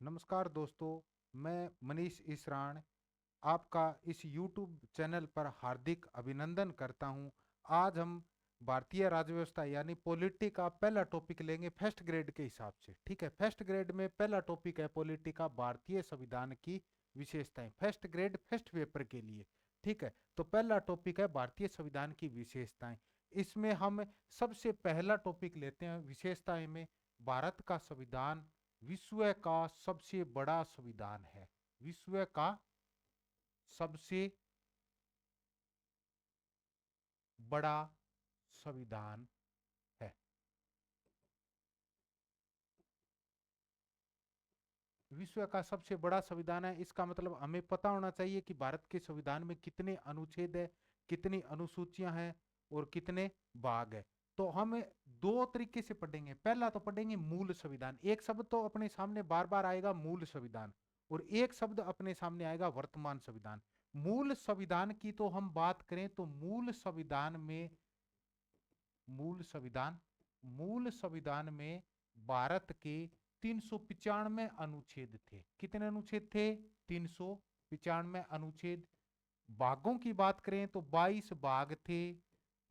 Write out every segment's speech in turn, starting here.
नमस्कार दोस्तों, मैं मनीष इसरान आपका इस YouTube चैनल पर हार्दिक अभिनंदन करता हूं। आज हम भारतीय राज्य व्यवस्था यानी पॉलिटी का पहला टॉपिक लेंगे फर्स्ट ग्रेड के हिसाब से। ठीक है, फर्स्ट ग्रेड में पहला टॉपिक है पॉलिटी का भारतीय संविधान की विशेषताएं, फर्स्ट ग्रेड फर्स्ट पेपर के लिए। ठीक है, तो पहला टॉपिक है भारतीय संविधान की विशेषताएं। इसमें हम सबसे पहला टॉपिक लेते हैं विशेषताएं में। भारत का संविधान विश्व का सबसे बड़ा संविधान है। विश्व का सबसे बड़ा संविधान है। विश्व का सबसे बड़ा संविधान है, इसका मतलब हमें पता होना चाहिए कि भारत के संविधान में कितने अनुच्छेद है, कितनी अनुसूचियां हैं और कितने भाग है। तो हम दो तरीके से पढ़ेंगे। पहला तो पढ़ेंगे मूल संविधान। एक शब्द तो अपने सामने बार बार आएगा मूल संविधान, और एक शब्द अपने सामने आएगा वर्तमान संविधान। मूल संविधान की तो हम बात करें तो मूल संविधान मूल संविधान में भारत के 395 अनुच्छेद थे। कितने अनुच्छेद थे? 395 अनुच्छेद। भागों की बात करें तो 22 भाग थे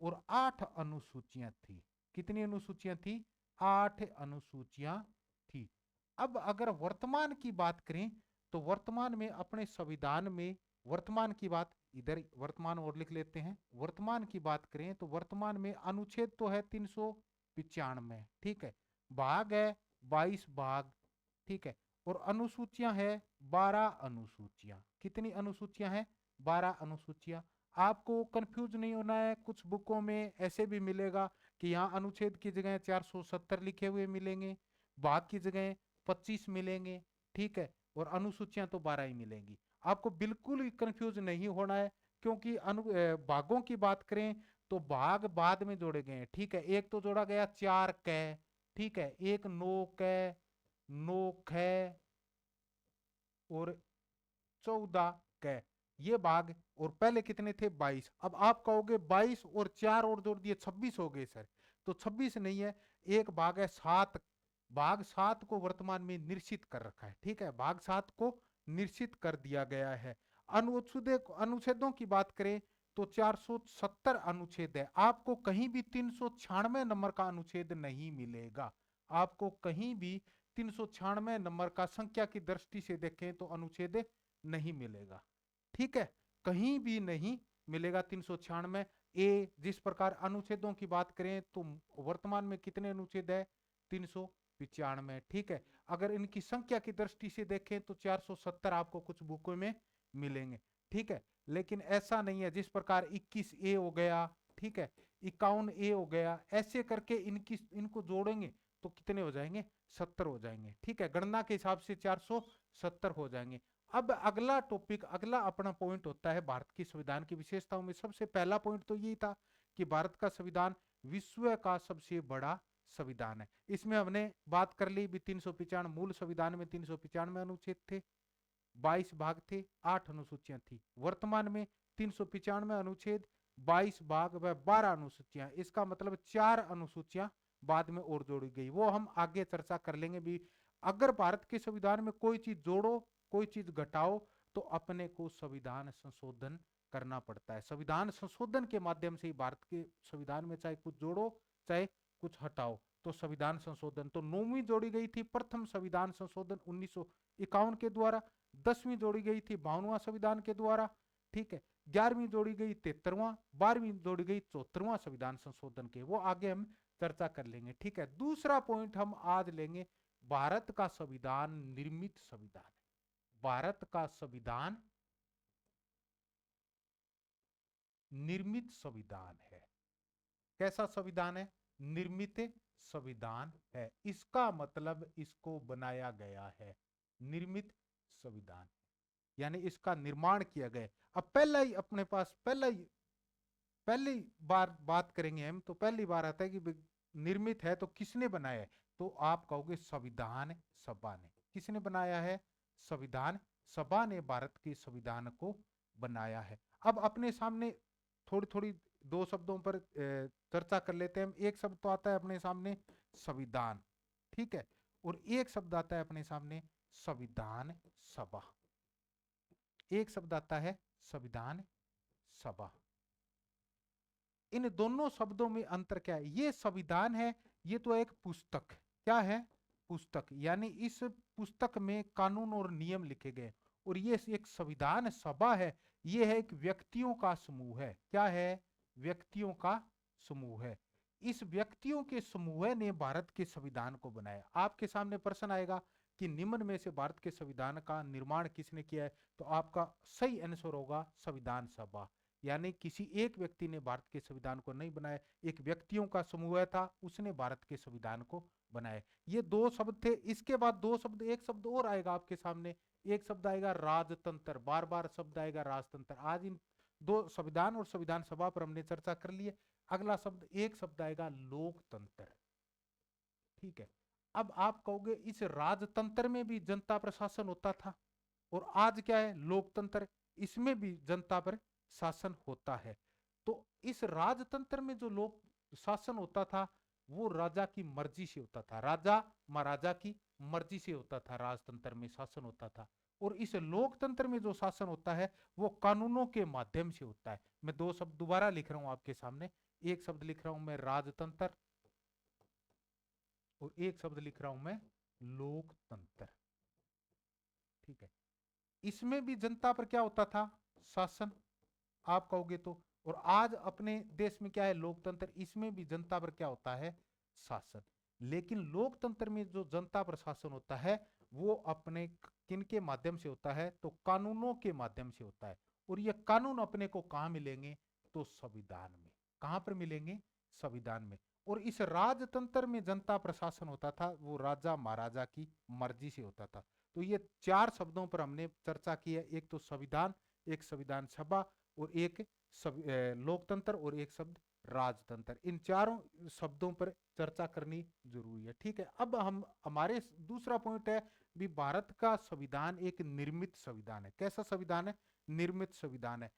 और 8 अनुसूचियां थी। कितनी अनुसूचियां थी? 8 अनुसूचियां थी। अब अगर वर्तमान की बात करें तो वर्तमान में अपने संविधान में, वर्तमान की बात इधर वर्तमान और लिख लेते हैं। वर्तमान की बात करें तो वर्तमान में अनुच्छेद तो है 395। ठीक है, भाग है 22 भाग। ठीक है, और अनुसूचियां है 12 अनुसूचियां। कितनी अनुसूचियां हैं? 12 अनुसूचियां। आपको कंफ्यूज नहीं होना है, कुछ बुकों में ऐसे भी मिलेगा कि यहाँ अनुच्छेद की जगह 470 लिखे हुए मिलेंगे, भाग की जगह 25 मिलेंगे। ठीक है, और अनुसूचियां तो 12 ही मिलेंगी। आपको बिल्कुल ही कंफ्यूज नहीं होना है, क्योंकि भागों की बात करें तो भाग बाद में जोड़े गए हैं। ठीक है, एक तो जोड़ा गया 4 कै। ठीक है, एक 9 कै, 9 ख और 14 कै, ये भाग। और पहले कितने थे? 22। अब आप कहोगे 22 और 4 और जोड़ दिए 26 हो गए सर। तो 26 नहीं है, एक भाग है 7। भाग 7 को वर्तमान में निश्चित कर रखा है। ठीक है, भाग 7 को निश्चित कर दिया गया है। अनुच्छेदों की बात करें तो 470 अनुच्छेद है। आपको कहीं भी 396 नंबर का अनुच्छेद नहीं मिलेगा। आपको कहीं भी 396 नंबर का संख्या की दृष्टि से देखें तो अनुच्छेद नहीं मिलेगा। ठीक है, कहीं भी नहीं मिलेगा 396 ए। जिस प्रकार अनुच्छेदों की बात करें तो वर्तमान में कितने अनुच्छेद है? 395। ठीक है, अगर इनकी संख्या की दृष्टि से देखें तो 470 आपको कुछ बुकों में मिलेंगे। ठीक है, लेकिन ऐसा नहीं है। जिस प्रकार 21 ए हो गया, ठीक है, 51 ए हो गया, ऐसे करके इनको जोड़ेंगे तो कितने हो जाएंगे? 70 हो जाएंगे। ठीक है, गणना के हिसाब से 470 हो जाएंगे। अब अगला टॉपिक, अगला अपना पॉइंट होता है भारत की संविधान की विशेषताओं में। सबसे पहला पॉइंट तो यही था कि भारत का संविधान विश्व का सबसे बड़ा संविधान है। इसमें हमने बात कर ली भी 395, मूल संविधान में 395 अनुच्छेद थे, 22 भाग थे, 8 अनुसूचियां थी। वर्तमान में 395 अनुच्छेद, 22 भाग व 12 अनुसूचियां। इसका मतलब 4 अनुसूचियां बाद में और जोड़ी गई, वो हम आगे चर्चा कर लेंगे भी। अगर भारत के संविधान में कोई चीज जोड़ो, कोई चीज घटाओ, तो अपने को संविधान संशोधन करना पड़ता है। संविधान संशोधन के माध्यम से ही भारत के संविधान में चाहे कुछ जोड़ो चाहे कुछ हटाओ, तो संविधान संशोधन तो 9वीं जोड़ी गई थी, प्रथम संविधान संशोधन 1951 के द्वारा। 10वीं जोड़ी गई थी 52वां संविधान के द्वारा। ठीक है, 11वीं जोड़ी गई 73वां, 12वीं जोड़ी गई 74वां संविधान संशोधन के, वो आगे हम चर्चा कर लेंगे। ठीक है, दूसरा पॉइंट हम आज लेंगे, भारत का संविधान निर्मित संविधान है। भारत का संविधान निर्मित संविधान है। कैसा संविधान है? निर्मित संविधान है। इसका मतलब इसको बनाया गया है, निर्मित संविधान, यानी इसका निर्माण किया गया। अब पहला ही अपने पास पहली बार बात करेंगे हम, तो पहली बार आता है कि निर्मित है तो किसने बनाया है? तो आप कहोगे संविधान सभा ने। किसने बनाया है? संविधान सभा ने भारत के संविधान को बनाया है। अब अपने सामने थोड़ी थोड़ी दो शब्दों पर चर्चा कर लेते हैं। एक शब्द तो आता है अपने सामने संविधान, ठीक है, और एक शब्द आता है अपने सामने संविधान सभा। एक शब्द आता है संविधान सभा। इन दोनों शब्दों में अंतर क्या है? ये संविधान है, ये तो एक पुस्तक, क्या है? पुस्तक, यानी इस पुस्तक में कानून और नियम लिखे गए। और ये एक संविधान सभा है, ये है एक व्यक्तियों का समूह है। क्या है? व्यक्तियों का समूह है। इस व्यक्तियों के समूह ने भारत के संविधान को बनाया। आपके सामने प्रश्न आएगा कि निम्न में से भारत के संविधान का निर्माण किसने किया है? तो आपका सही आंसर होगा संविधान सभा। यानी किसी एक व्यक्ति ने भारत के संविधान को नहीं बनाया, एक व्यक्तियों का समूह था, उसने भारत के संविधान को बनाया। ये दो शब्द थे। इसके बाद दो शब्द, एक शब्द और आएगा आपके सामने, एक शब्द आएगा राजतंत्र। बार बार शब्द आएगा राजतंत्र। आज इन दो संविधान और संविधान सभा पर हमने चर्चा कर ली है। अगला शब्द, एक शब्द आएगा लोकतंत्र। ठीक है। अब आप कहोगे इस राजतंत्र में भी जनता प्रशासन होता था, और आज क्या है? लोकतंत्र, इसमें भी जनता पर शासन होता है। तो इस राजतंत्र में जो लोक शासन होता था वो राजा की मर्जी से होता था, राजा महाराजा की मर्जी से होता था, राजतंत्र में शासन होता था। और इस लोकतंत्र में जो शासन होता है वो कानूनों के माध्यम से होता है। मैं दो शब्द दोबारा लिख रहा हूं आपके सामने, एक शब्द लिख रहा हूं मैं राजतंत्र, और एक शब्द लिख रहा हूं मैं लोकतंत्र। ठीक है। इसमें भी जनता पर क्या होता था? शासन, आप कहोगे तो। और आज अपने देश में क्या है? लोकतंत्र, इसमें भी जनता पर क्या होता है? शासन। लेकिन लोकतंत्र में जो जनता पर शासन होता है वो अपने किन के माध्यम से होता है? तो कानूनों के माध्यम से होता है। और ये कानून अपने को कहां मिलेंगे? तो संविधान में। कहां पर मिलेंगे? संविधान में। और इस राजतंत्र में जनता प्रशासन होता था, वो राजा महाराजा की मर्जी से होता था। तो ये चार शब्दों पर हमने चर्चा की है, एक तो संविधान, एक संविधान सभा, और एक लोकतंत्र, और एक शब्द राजतंत्र। इन चारों शब्दों पर चर्चा करनी जरूरी है। ठीक है। अब हम हमारे दूसरा पॉइंट है भी भारत का संविधान एक निर्मित संविधान है। कैसा संविधान है? निर्मित संविधान है।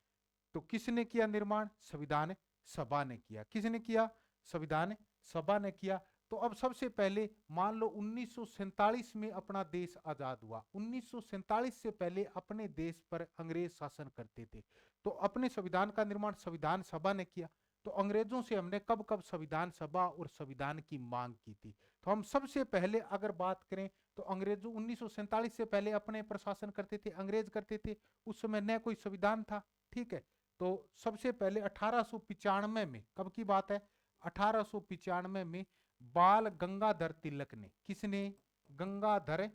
तो किसने किया निर्माण? संविधान सभा ने किया। किसने किया? संविधान सभा ने किया। तो अब सबसे पहले मान लो 1947 में अपना देश आजाद हुआ। 1947 से पहले अपने देश पर अंग्रेज शासन करते थे, तो अपने संविधान का निर्माण संविधान सभा ने किया। तो अंग्रेजों से हमने कब कब संविधान सभा और संविधान की मांग की थी? तो हम सबसे पहले अगर बात करें तो अंग्रेजों 1947 से पहले अपने प्रशासन करते थे, अंग्रेज करते थे। उस समय न कोई संविधान था। ठीक है। तो सबसे पहले 1895 में, कब की बात है? 1895 में बाल गंगाधर तिलक ने, किसने? गंगाधर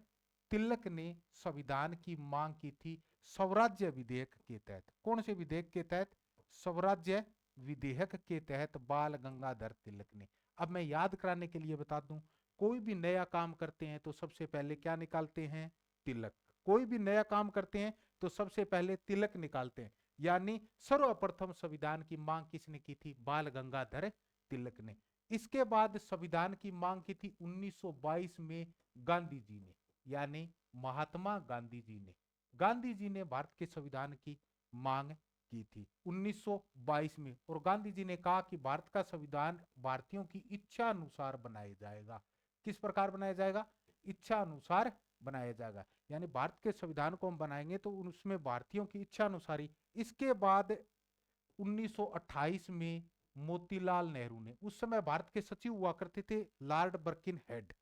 तिलक ने संविधान की मांग की थी स्वराज्य विधेयक के तहत। कौन से विधेयक के तहत? स्वराज्य विधेयक के तहत बाल गंगाधर तिलक ने। अब मैं याद कराने के लिए बता दूं, कोई भी नया काम करते हैं तो सबसे पहले क्या निकालते हैं? तिलक। कोई भी नया काम करते हैं तो सबसे पहले तिलक निकालते हैं। यानी सर्वप्रथम संविधान की मांग किसने की थी? बाल गंगाधर तिलक ने। इसके बाद संविधान की मांग की थी 1922 में गांधी जी ने, यानी महात्मा गांधी जी ने। गांधी जी ने भारत के संविधान की मांग की थी 1922 में। और गांधी जी ने कहा कि भारत का संविधान भारतीयों की इच्छा अनुसार बनाया जाएगा। किस प्रकार बनाया जाएगा? इच्छा अनुसार बनाया जाएगा। यानी भारत के संविधान को हम बनाएंगे तो उसमें भारतीयों की इच्छा अनुसार ही। इसके बाद 1928 में मोतीलाल नेहरू ने, उस समय भारत के सचिव हुआ करते थे लॉर्ड बर्किन हेड।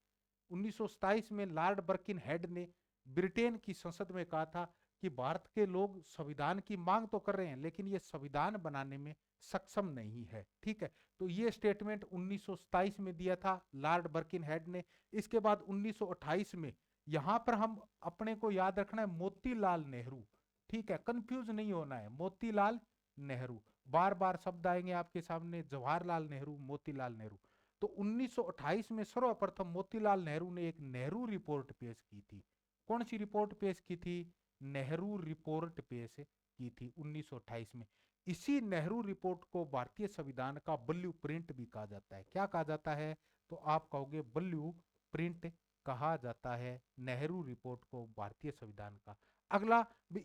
1927 में लॉर्ड बर्किन हेड ने ब्रिटेन की संसद में कहा था कि भारत के लोग संविधान की मांग तो कर रहे हैं लेकिन ये संविधान बनाने में सक्षम नहीं है। ठीक है। तो ये स्टेटमेंट 1927 में दिया था लॉर्ड बर्किन हेड ने। इसके बाद 1928 में, यहां पर हम अपने को याद रखना है मोतीलाल नेहरू। ठीक है, कंफ्यूज नहीं होना है, मोतीलाल नेहरू। बार बार शब्द आएंगे आपके सामने, जवाहरलाल नेहरू, मोतीलाल नेहरू। तो 1928 में सर्वप्रथम मोतीलाल नेहरू ने एक नेहरू रिपोर्ट पेश की थी। कौन सी रिपोर्ट पेश की थी? नेहरू रिपोर्ट पेश की थी 1928 में। इसी नेहरू रिपोर्ट को भारतीय संविधान का ब्लू प्रिंट भी कहा जाता है। क्या कहा जाता है? तो आप कहोगे ब्लू प्रिंट कहा जाता है नेहरू रिपोर्ट को भारतीय संविधान का। अगला भी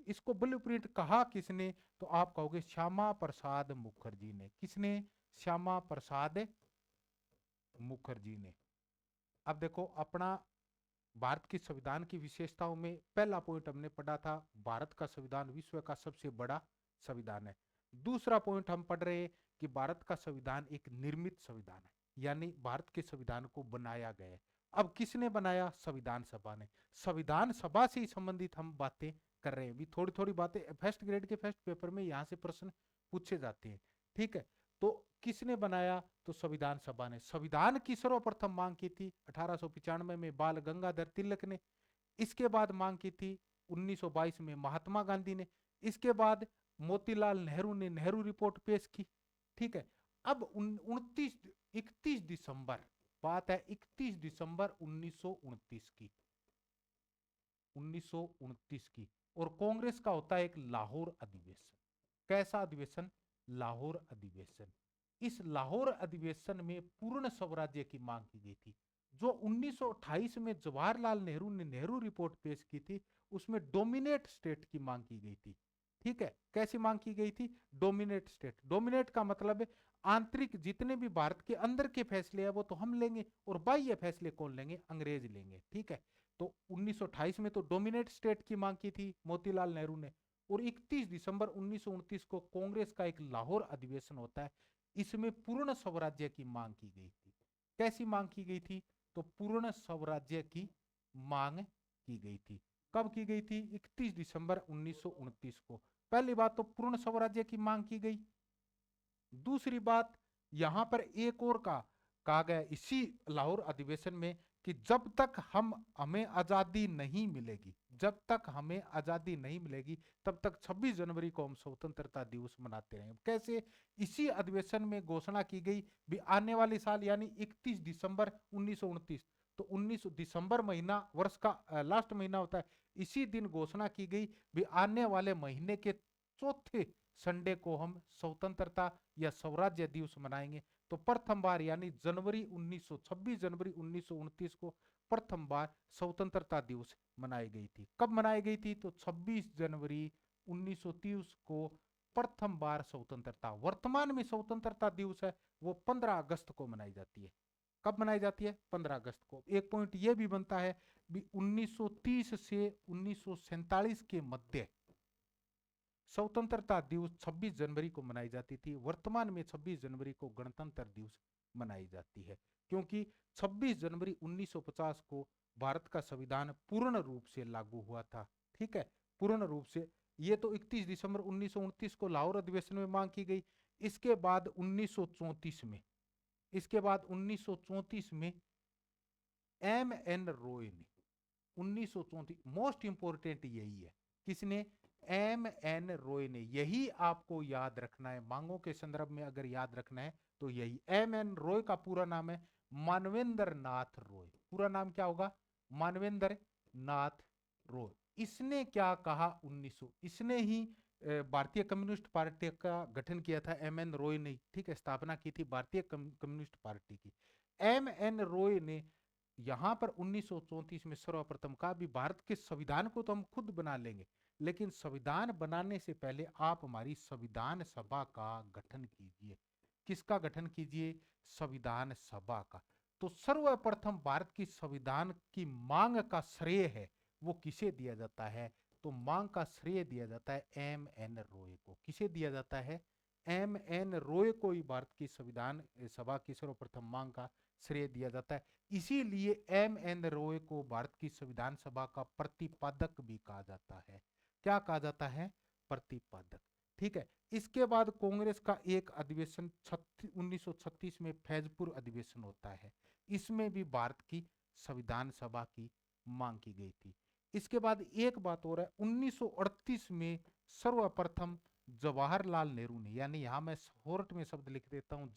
इसको ब्लूप्रिंट कहा किसने? तो आप कहोगे श्यामा प्रसाद मुखर्जी ने। किसने? श्यामा प्रसाद मुखर्जी ने। अब देखो अपना भारत के संविधान की विशेषताओं में पहला पॉइंट हमने पढ़ा था, भारत का संविधान विश्व का सबसे बड़ा संविधान है। दूसरा पॉइंट हम पढ़ रहे हैं कि भारत का संविधान एक निर्मित संविधान है, यानी भारत के संविधान को बनाया गया है। अब किसने बनाया? संविधान सभा ने। संविधान सभा से ही संबंधित हम बातें कर रहे हैं। भी थोड़ी थोड़ी बातें फर्स्ट ग्रेड के फर्स्ट पेपर में यहां से प्रश्न पूछे जाते हैं, ठीक है। तो किसने बनाया? तो संविधान सभा ने। संविधान की सर्वप्रथम मांग की थी 1895 में बाल गंगाधर तिलक ने। इसके बाद मांग की थी 1922 में महात्मा गांधी ने। इसके बाद मोतीलाल नेहरू ने नेहरू रिपोर्ट पेश की, ठीक है। अब 31 दिसंबर, बात है 31 दिसंबर 1929 की, 1929 की, और कांग्रेस का होता है एक लाहौर अधिवेशन। कैसा अधिवेशन? लाहौर अधिवेशन। इस लाहौर अधिवेशन में पूर्ण स्वराज्य की मांग की गई थी। जो 1928 में जवाहरलाल नेहरू ने नेहरू रिपोर्ट पेश की थी, उसमें डोमिनेट स्टेट की मांग की गई थी, ठीक है। कैसी मांग की गई थी? Dominate state. डोमिनेट का मतलब है आंतरिक जितने भी भारत के अंदर के फैसले हैं वो तो हम लेंगे, और बाह्य फैसले कौन लेंगे? अंग्रेज लेंगे, ठीक है। तो 1928 में तो डोमिनेट स्टेट की मांग की थी मोतीलाल नेहरू ने, और 31 दिसंबर 1929 को कांग्रेस का एक लाहौर अधिवेशन होता है। इसमें पूर्ण स्वराज्य की मांग की गई थी। कैसी मांग की गई थी? तो पूर्ण स्वराज्य की मांग की गई थी। कब की गई थी? 31 दिसंबर 1929 को। पहली बात तो पूर्ण स्वराज्य की मांग की गई। दूसरी बात, यहां पर एक और कहा गया इसी लाहौर अधिवेशन में कि जब तक हमें आजादी नहीं मिलेगी, जब तक हमें आजादी नहीं मिलेगी, तब तक 26 जनवरी को हम स्वतंत्रता दिवस मनाते रहेंगे। कैसे? इसी अधिवेशन में घोषणा की गई भी आने वाले साल यानी 31 दिसंबर 1929, तो 19 दिसंबर महीना वर्ष का लास्ट महीना होता है, इसी दिन घोषणा की गई भी आने वाले महीने के चौथे संडे को हम स्वतंत्रता या स्वराज्य दिवस मनाएंगे। तो प्रथम बार यानी जनवरी 26 जनवरी 1929 को प्रथम बार स्वतंत्रता दिवस मनाई गई थी। कब मनाई गई थी? तो 26 जनवरी 1930 को प्रथम बार स्वतंत्रता। वर्तमान में स्वतंत्रता दिवस है वो 15 अगस्त को मनाई जाती है। कब मनाई जाती है? 15 अगस्त को। एक पॉइंट यह भी बनता है भी 1930 से 1947 के मध्य स्वतंत्रता दिवस 26 जनवरी को मनाई जाती थी। वर्तमान में 26 जनवरी को गणतंत्र दिवस मनाई जाती है, क्योंकि 26 जनवरी 1950 को भारत का संविधान पूर्ण रूप से लागू हुआ था, ठीक है, पूर्ण रूप से। ये तो 31 दिसंबर 1929 को लाहौर अधिवेशन में मांग की गई। इसके बाद 1934 में, इसके बाद 1934 में एम एन रॉय ने, 1934, मोस्ट इंपोर्टेंट यही है, किसने? एम एन रॉय ने। यही आपको याद रखना है, मांगों के संदर्भ में अगर याद रखना है तो यही। एम एन रॉय का पूरा नाम है मानवेंद्र नाथ रॉय। पूरा नाम क्या होगा? मानवेंद्र नाथ रॉय। इसने क्या कहा? 1900, इसने ही भारतीय कम्युनिस्ट पार्टी का गठन किया था, एम एन रॉय ने, ठीक है, स्थापना की थी भारतीय कम्युनिस्ट पार्टी की। एम एन रॉय ने यहां पर 1934 में सर्वप्रथम कहा भी भारत के संविधान को तो हम खुद बना लेंगे, लेकिन संविधान बनाने से पहले आप हमारी संविधान सभा का गठन कीजिए। किसका गठन कीजिए? संविधान सभा का। तो सर्वप्रथम भारत की संविधान की मांग का श्रेय है वो किसे दिया जाता है? तो मांग का श्रेय दिया जाता है एम एन रॉय को। किसे दिया जाता है? एम एन रॉय को ही भारत की संविधान सभा की सर्वप्रथम मांग का श्रेय दिया जाता है। इसीलिए एम एन रॉय को भारत की संविधान सभा का प्रतिपादक भी कहा जाता है। क्या कहा जाता है? प्रतिपादक, ठीक है। इसके बाद कांग्रेस का एक अधिवेशन 1936 में फैजपुर अधिवेशन होता है। इसमें भी भारत की संविधान सभा की मांग की गई थी। इसके बाद एक बात और है, 1938 में सर्वप्रथम जवाहरलाल नेहरू ने, यानी यहां मैं शॉर्ट में शब्द लिख देता हूं,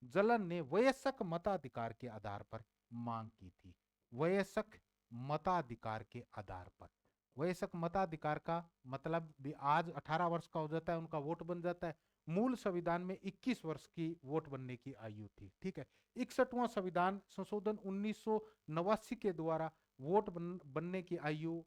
जलन ने वयस्क मताधिकार के आधार पर मांग की थी। वयस्क मताधिकार के आधार पर। वयस्क मताधिकार का मतलब भी आज 18 वर्ष का हो जाता है उनका वोट बन जाता है। मूल संविधान में 21 वर्ष की वोट बनने की आयु थी, ठीक है। 61वां संविधान संशोधन 1989 के द्वारा वोट बनने की आयु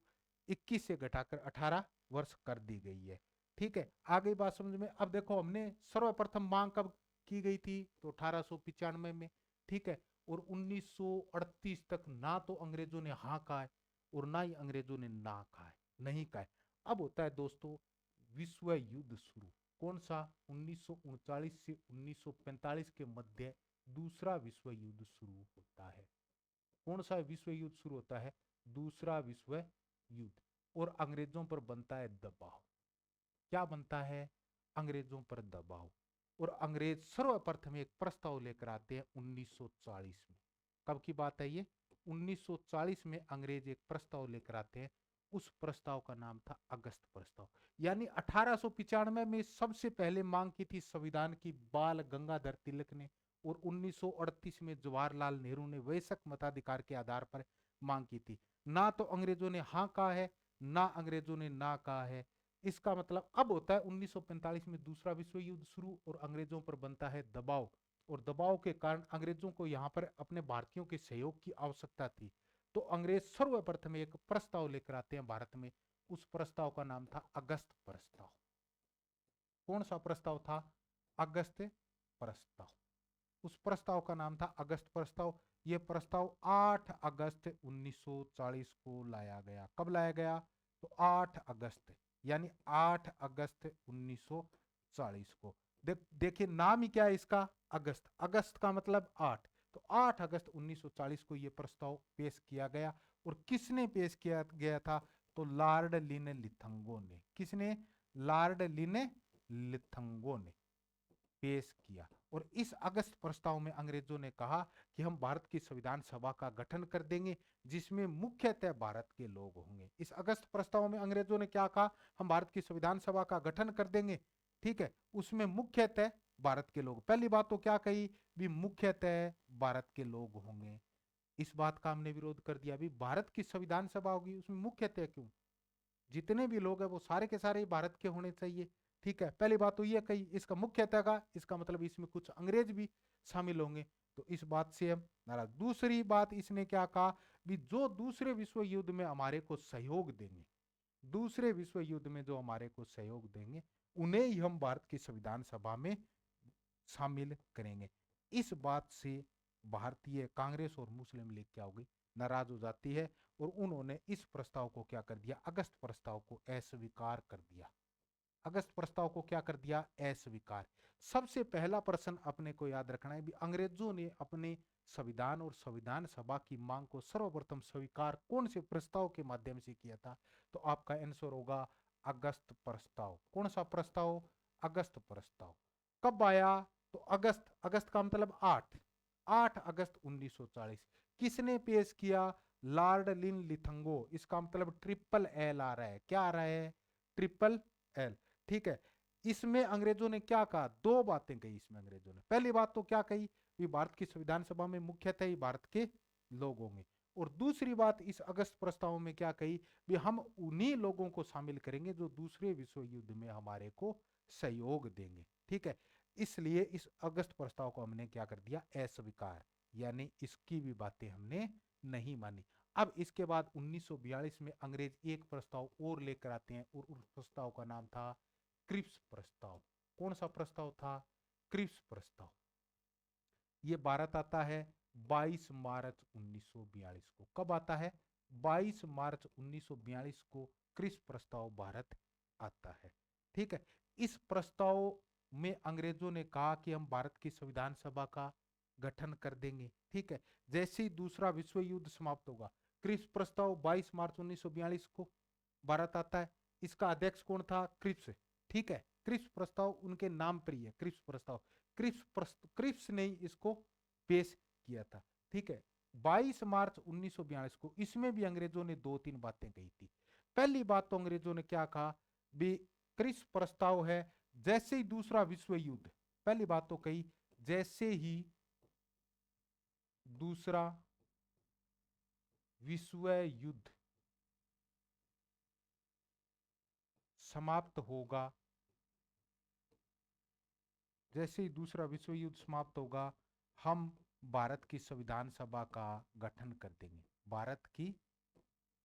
21 से घटाकर 18 वर्ष कर दी गई है, ठीक है। आ गई बात समझ में? अब देखो हमने सर्वप्रथम मांग कब की गई थी? तो 1895 में, ठीक है। और 1938 तक ना तो अंग्रेजों ने हाँ कहा है और ना ही अंग्रेजों ने ना कहा है, नहीं कहा है। अब होता है दोस्तों विश्व युद्ध शुरू। कौन सा? 1939 से 1945 के मध्य दूसरा विश्व युद्ध शुरू होता है। कौन सा विश्व युद्ध शुरू होता है? दूसरा विश्व युद्ध। और अंग्रेजों पर बनता है दबाव। क्या बनता है? अंग्रेजों पर दबाव। और अंग्रेज सर्वप्रथम एक प्रस्ताव लेकर आते हैं 1940 में। कब की बात है ये? 1940 में अंग्रेज एक प्रस्ताव लेकर आते हैं। उस प्रस्ताव का नाम था अगस्त प्रस्ताव। यानी 1895 में सबसे पहले मांग की थी संविधान की बाल गंगाधर तिलक ने, और 1938 में जवाहरलाल नेहरू ने वयस्क मताधिकार के आधार पर मांग की थी। ना तो अंग्रेजों ने हाँ कहा है, ना अंग्रेजों ने ना कहा है। इसका मतलब अब होता है 1945 में दूसरा विश्व युद्ध शुरू और अंग्रेजों पर बनता है दबाव, और दबाव के कारण अंग्रेजों को यहां पर अपने भारतीयों के सहयोग की आवश्यकता थी। तो अंग्रेज सर्वप्रथम एक प्रस्ताव लेकर आते हैं भारत में। उस प्रस्ताव का नाम था अगस्त प्रस्ताव। कौन सा प्रस्ताव था? अगस्त प्रस्ताव। उस प्रस्ताव का नाम था अगस्त प्रस्ताव। यह प्रस्ताव 8 अगस्त 1940 को लाया गया। कब लाया गया? तो 8 अगस्त, यानी 8 अगस्त 1940 को। देखिए नाम ही क्या है इसका? अगस्त। अगस्त का मतलब 8। तो 8 अगस्त 1940 को यह प्रस्ताव पेश किया गया। और किसने पेश किया गया था? तो लॉर्ड लिन लिथंगो ने। किसने? लॉर्ड लिन लिथंगो ने पेश किया। और इस अगस्त प्रस्ताव में अंग्रेजों ने कहा कि हम भारत की संविधान सभा का गठन कर देंगे जिसमें मुख्यतः भारत के लोग होंगे। इस अगस्त प्रस्ताव में अंग्रेजों ने क्या कहा? हम भारत की संविधान सभा का गठन कर देंगे, ठीक है, उसमें मुख्यतः भारत के लोग। पहली बात तो क्या कही? भी मुख्यतः भारत के लोग होंगे। इस बात का हमने विरोध कर दिया। भी भारत की संविधान सभा होगी, उसमें मुख्यतः क्यों? जितने भी लोग हैं वो सारे के सारे भारत के होने चाहिए, ठीक है। पहली बात तो ये कही। इसका मुख्यतः का इसका मतलब इसमें कुछ अंग्रेज भी शामिल होंगे, तो इस बात से हम नाराज। दूसरी बात इसने क्या कहा? भी जो दूसरे विश्व युद्ध में हमारे को सहयोग देंगे, दूसरे विश्व युद्ध में जो हमारे को सहयोग देंगे, उन्हें ही हम भारत की संविधान सभा में शामिल करेंगे। इस बात से भारतीय कांग्रेस और मुस्लिम लीग क्या होगी? नाराज हो जाती है, और उन्होंने इस प्रस्ताव को क्या कर दिया? अगस्त प्रस्ताव को अस्वीकार कर दिया। अगस्त प्रस्ताव को क्या कर दिया? अस्वीकार। सबसे पहला प्रश्न अपने को याद रखना है भी अंग्रेजों ने अपने संविधान और संविधान सभा की मांग को सर्वप्रथम स्वीकार कौन से प्रस्ताव के माध्यम से किया था? तो आपका आंसर होगा अगस्त प्रस्ताव। कौन सा प्रस्ताव? अगस्त प्रस्ताव। कब आया? तो अगस्त, अगस्त का मतलब 8, 8 अगस्त 1940। किसने पेश किया? लॉर्ड लिन लिथंगो। इसका मतलब ट्रिपल एल आ रहा है। क्या आ रहा है? ट्रिपल एल, ठीक है। इसमें अंग्रेजों ने क्या कहा? दो बातें कही इसमें अंग्रेजों ने। पहली बात तो क्या कही? कि भारत की संविधान सभा में मुख्यतः ही भारत के लोग होंगे। और दूसरी बात इस अगस्त प्रस्ताव में क्या कही? भी हम उन्हीं लोगों को शामिल करेंगे जो दूसरे विश्व युद्ध में हमारे को सहयोग देंगे, ठीक है। इसलिए इस अगस्त प्रस्ताव को हमने क्या कर दिया? अस्वीकार, यानी इसकी भी बातें हमने नहीं मानी। अब इसके बाद 1942 में अंग्रेज एक प्रस्ताव और लेकर आते हैं, और उस प्रस्ताव का नाम था क्रिप्स प्रस्ताव। कौन सा प्रस्ताव था? क्रिप्स प्रस्ताव। ये भारत आता है 22 मार्च 1942 को। कब आता है? 22 मार्च 1942 को क्रिप्स प्रस्ताव भारत आता है, ठीक है। इस प्रस्ताव में अंग्रेजों ने कहा कि हम भारत की संविधान सभा का गठन कर देंगे, ठीक है, जैसे ही दूसरा विश्व युद्ध समाप्त होगा। क्रिप्स प्रस्ताव 22 मार्च 1942 को भारत आता है। इसका अध्यक्ष कौन था? क्रिप्स, ठीक है। क्रिप्स प्रस्ताव उनके नाम पर ही है, क्रिप्स प्रस्ताव। क्रिप्स ने इसको पेश किया था, ठीक है, 22 मार्च 1942 को। इसमें भी अंग्रेजों ने दो तीन बातें कही थी। पहली बात तो अंग्रेजों ने क्या कहा? भी क्रिप्स प्रस्ताव है, जैसे ही दूसरा विश्व युद्ध, पहली बात तो कही जैसे ही दूसरा विश्व युद्ध समाप्त होगा, जैसे ही दूसरा विश्व युद्ध समाप्त होगा, हम भारत की संविधान सभा का गठन कर देंगे। भारत की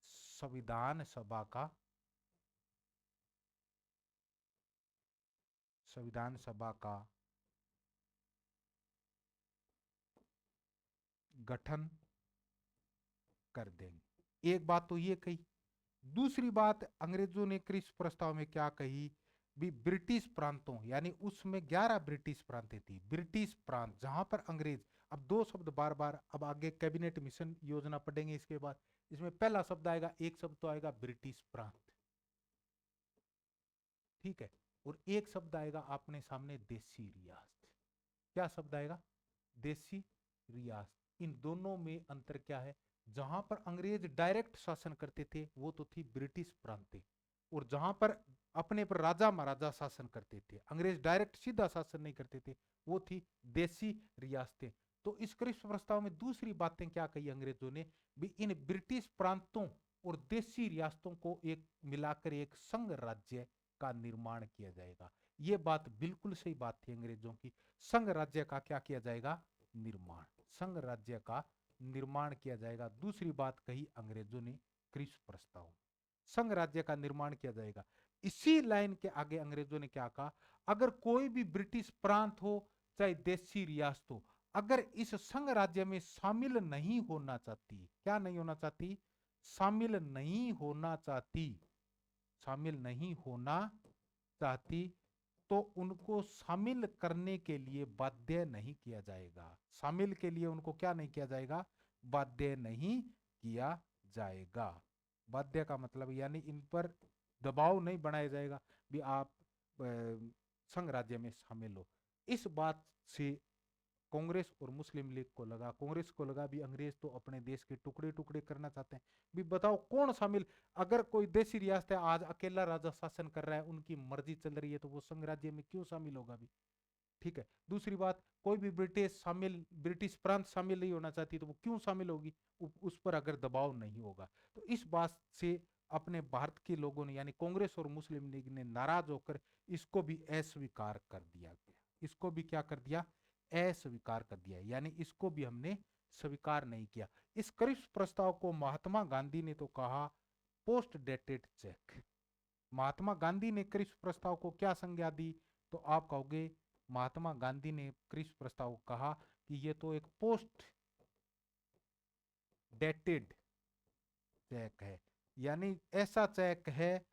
संविधान सभा का, संविधान सभा का गठन कर देंगे। एक बात तो ये कही। दूसरी बात अंग्रेजों ने क्रिस प्रस्ताव में क्या कही भी, ब्रिटिश प्रांतों यानी उसमें 11 ब्रिटिश प्रांतें थी, ब्रिटिश प्रांत जहां पर अंग्रेज, अब दो शब्द बार बार, अब आगे कैबिनेट मिशन योजना पढ़ेंगे इसके बाद, इसमें पहला शब्द आएगा, एक शब्द तो आएगा ब्रिटिश प्रांत, ठीक है, और एक शब्द आएगा आपने सामने देसी रियासत। क्या शब्द आएगा? देसी रियासत। इन दोनों में अंतर क्या है? जहां पर अंग्रेज डायरेक्ट शासन करते थे वो तो थी ब्रिटिश प्रांतें, और जहां पर अपने पर राजा महाराजा शासन करते थे, अंग्रेज डायरेक्ट सीधा शासन नहीं करते थे, वो थी देसी रियासतें। तो इस क्रिप्स प्रस्ताव में दूसरी बातें क्या कही अंग्रेजों ने भी, इन ब्रिटिश प्रांतों और देसी रियासतों को एक मिलाकर एक संघ राज्य का निर्माण किया जाएगा। ये बात बिल्कुल सही बात थी अंग्रेजों की। संघ राज्य का क्या किया जाएगा? निर्माण। संघ राज्य का निर्माण किया जाएगा। दूसरी बात कही अंग्रेजों ने क्रिप्स प्रस्ताव, संघ राज्य का निर्माण किया जाएगा। इसी लाइन के आगे अंग्रेजों ने क्या कहा, अगर कोई भी ब्रिटिश प्रांत हो चाहे देशी रियासत हो, अगर इस संघ राज्य में शामिल नहीं होना चाहती, क्या नहीं होना चाहती? शामिल नहीं होना चाहती, शामिल नहीं होना चाहती, तो उनको शामिल करने के लिए बाध्य नहीं किया जाएगा। शामिल के लिए उनको क्या नहीं किया जाएगा? बाध्य नहीं किया जाएगा। बाध्य का मतलब यानी इन पर दबाव नहीं बनाया जाएगा भी आप संघ राज्य में शामिल हो। इस बात से कांग्रेस और मुस्लिम लीग को लगा, कांग्रेस को लगा भी अंग्रेज तो अपने देश के टुकड़े टुकड़े करना चाहते हैं, भी बताओ कौन शामिल, अगर कोई देशी रियासत है आज अकेला राजा शासन कर रहा है, उनकी मर्जी चल रही है, तो वो संघ राज्य में क्यों शामिल होगा भी? ठीक है। दूसरी बात, कोई भी ब्रिटिश प्रांत शामिल नहीं होना चाहती, तो वो क्यों शामिल होगी उस पर अगर दबाव नहीं होगा। तो इस बात से अपने भारत के लोगों ने यानी कांग्रेस और मुस्लिम लीग ने नाराज होकर इसको भी अस्वीकार कर दिया गया। इसको भी क्या कर दिया? अस्वीकार कर दिया, यानी इसको भी हमने स्वीकार नहीं किया। इस क्रिप्स प्रस्ताव को महात्मा गांधी ने तो कहा post dated cheque. Mahatma Gandhi ने क्रिप्स प्रस्ताव को क्या संज्ञा दी? तो आप कहोगे महात्मा गांधी ने क्रिप्स प्रस्ताव को कहा कि ये तो एक पोस्ट डेटेड चेक है, यानी ऐसा चेक है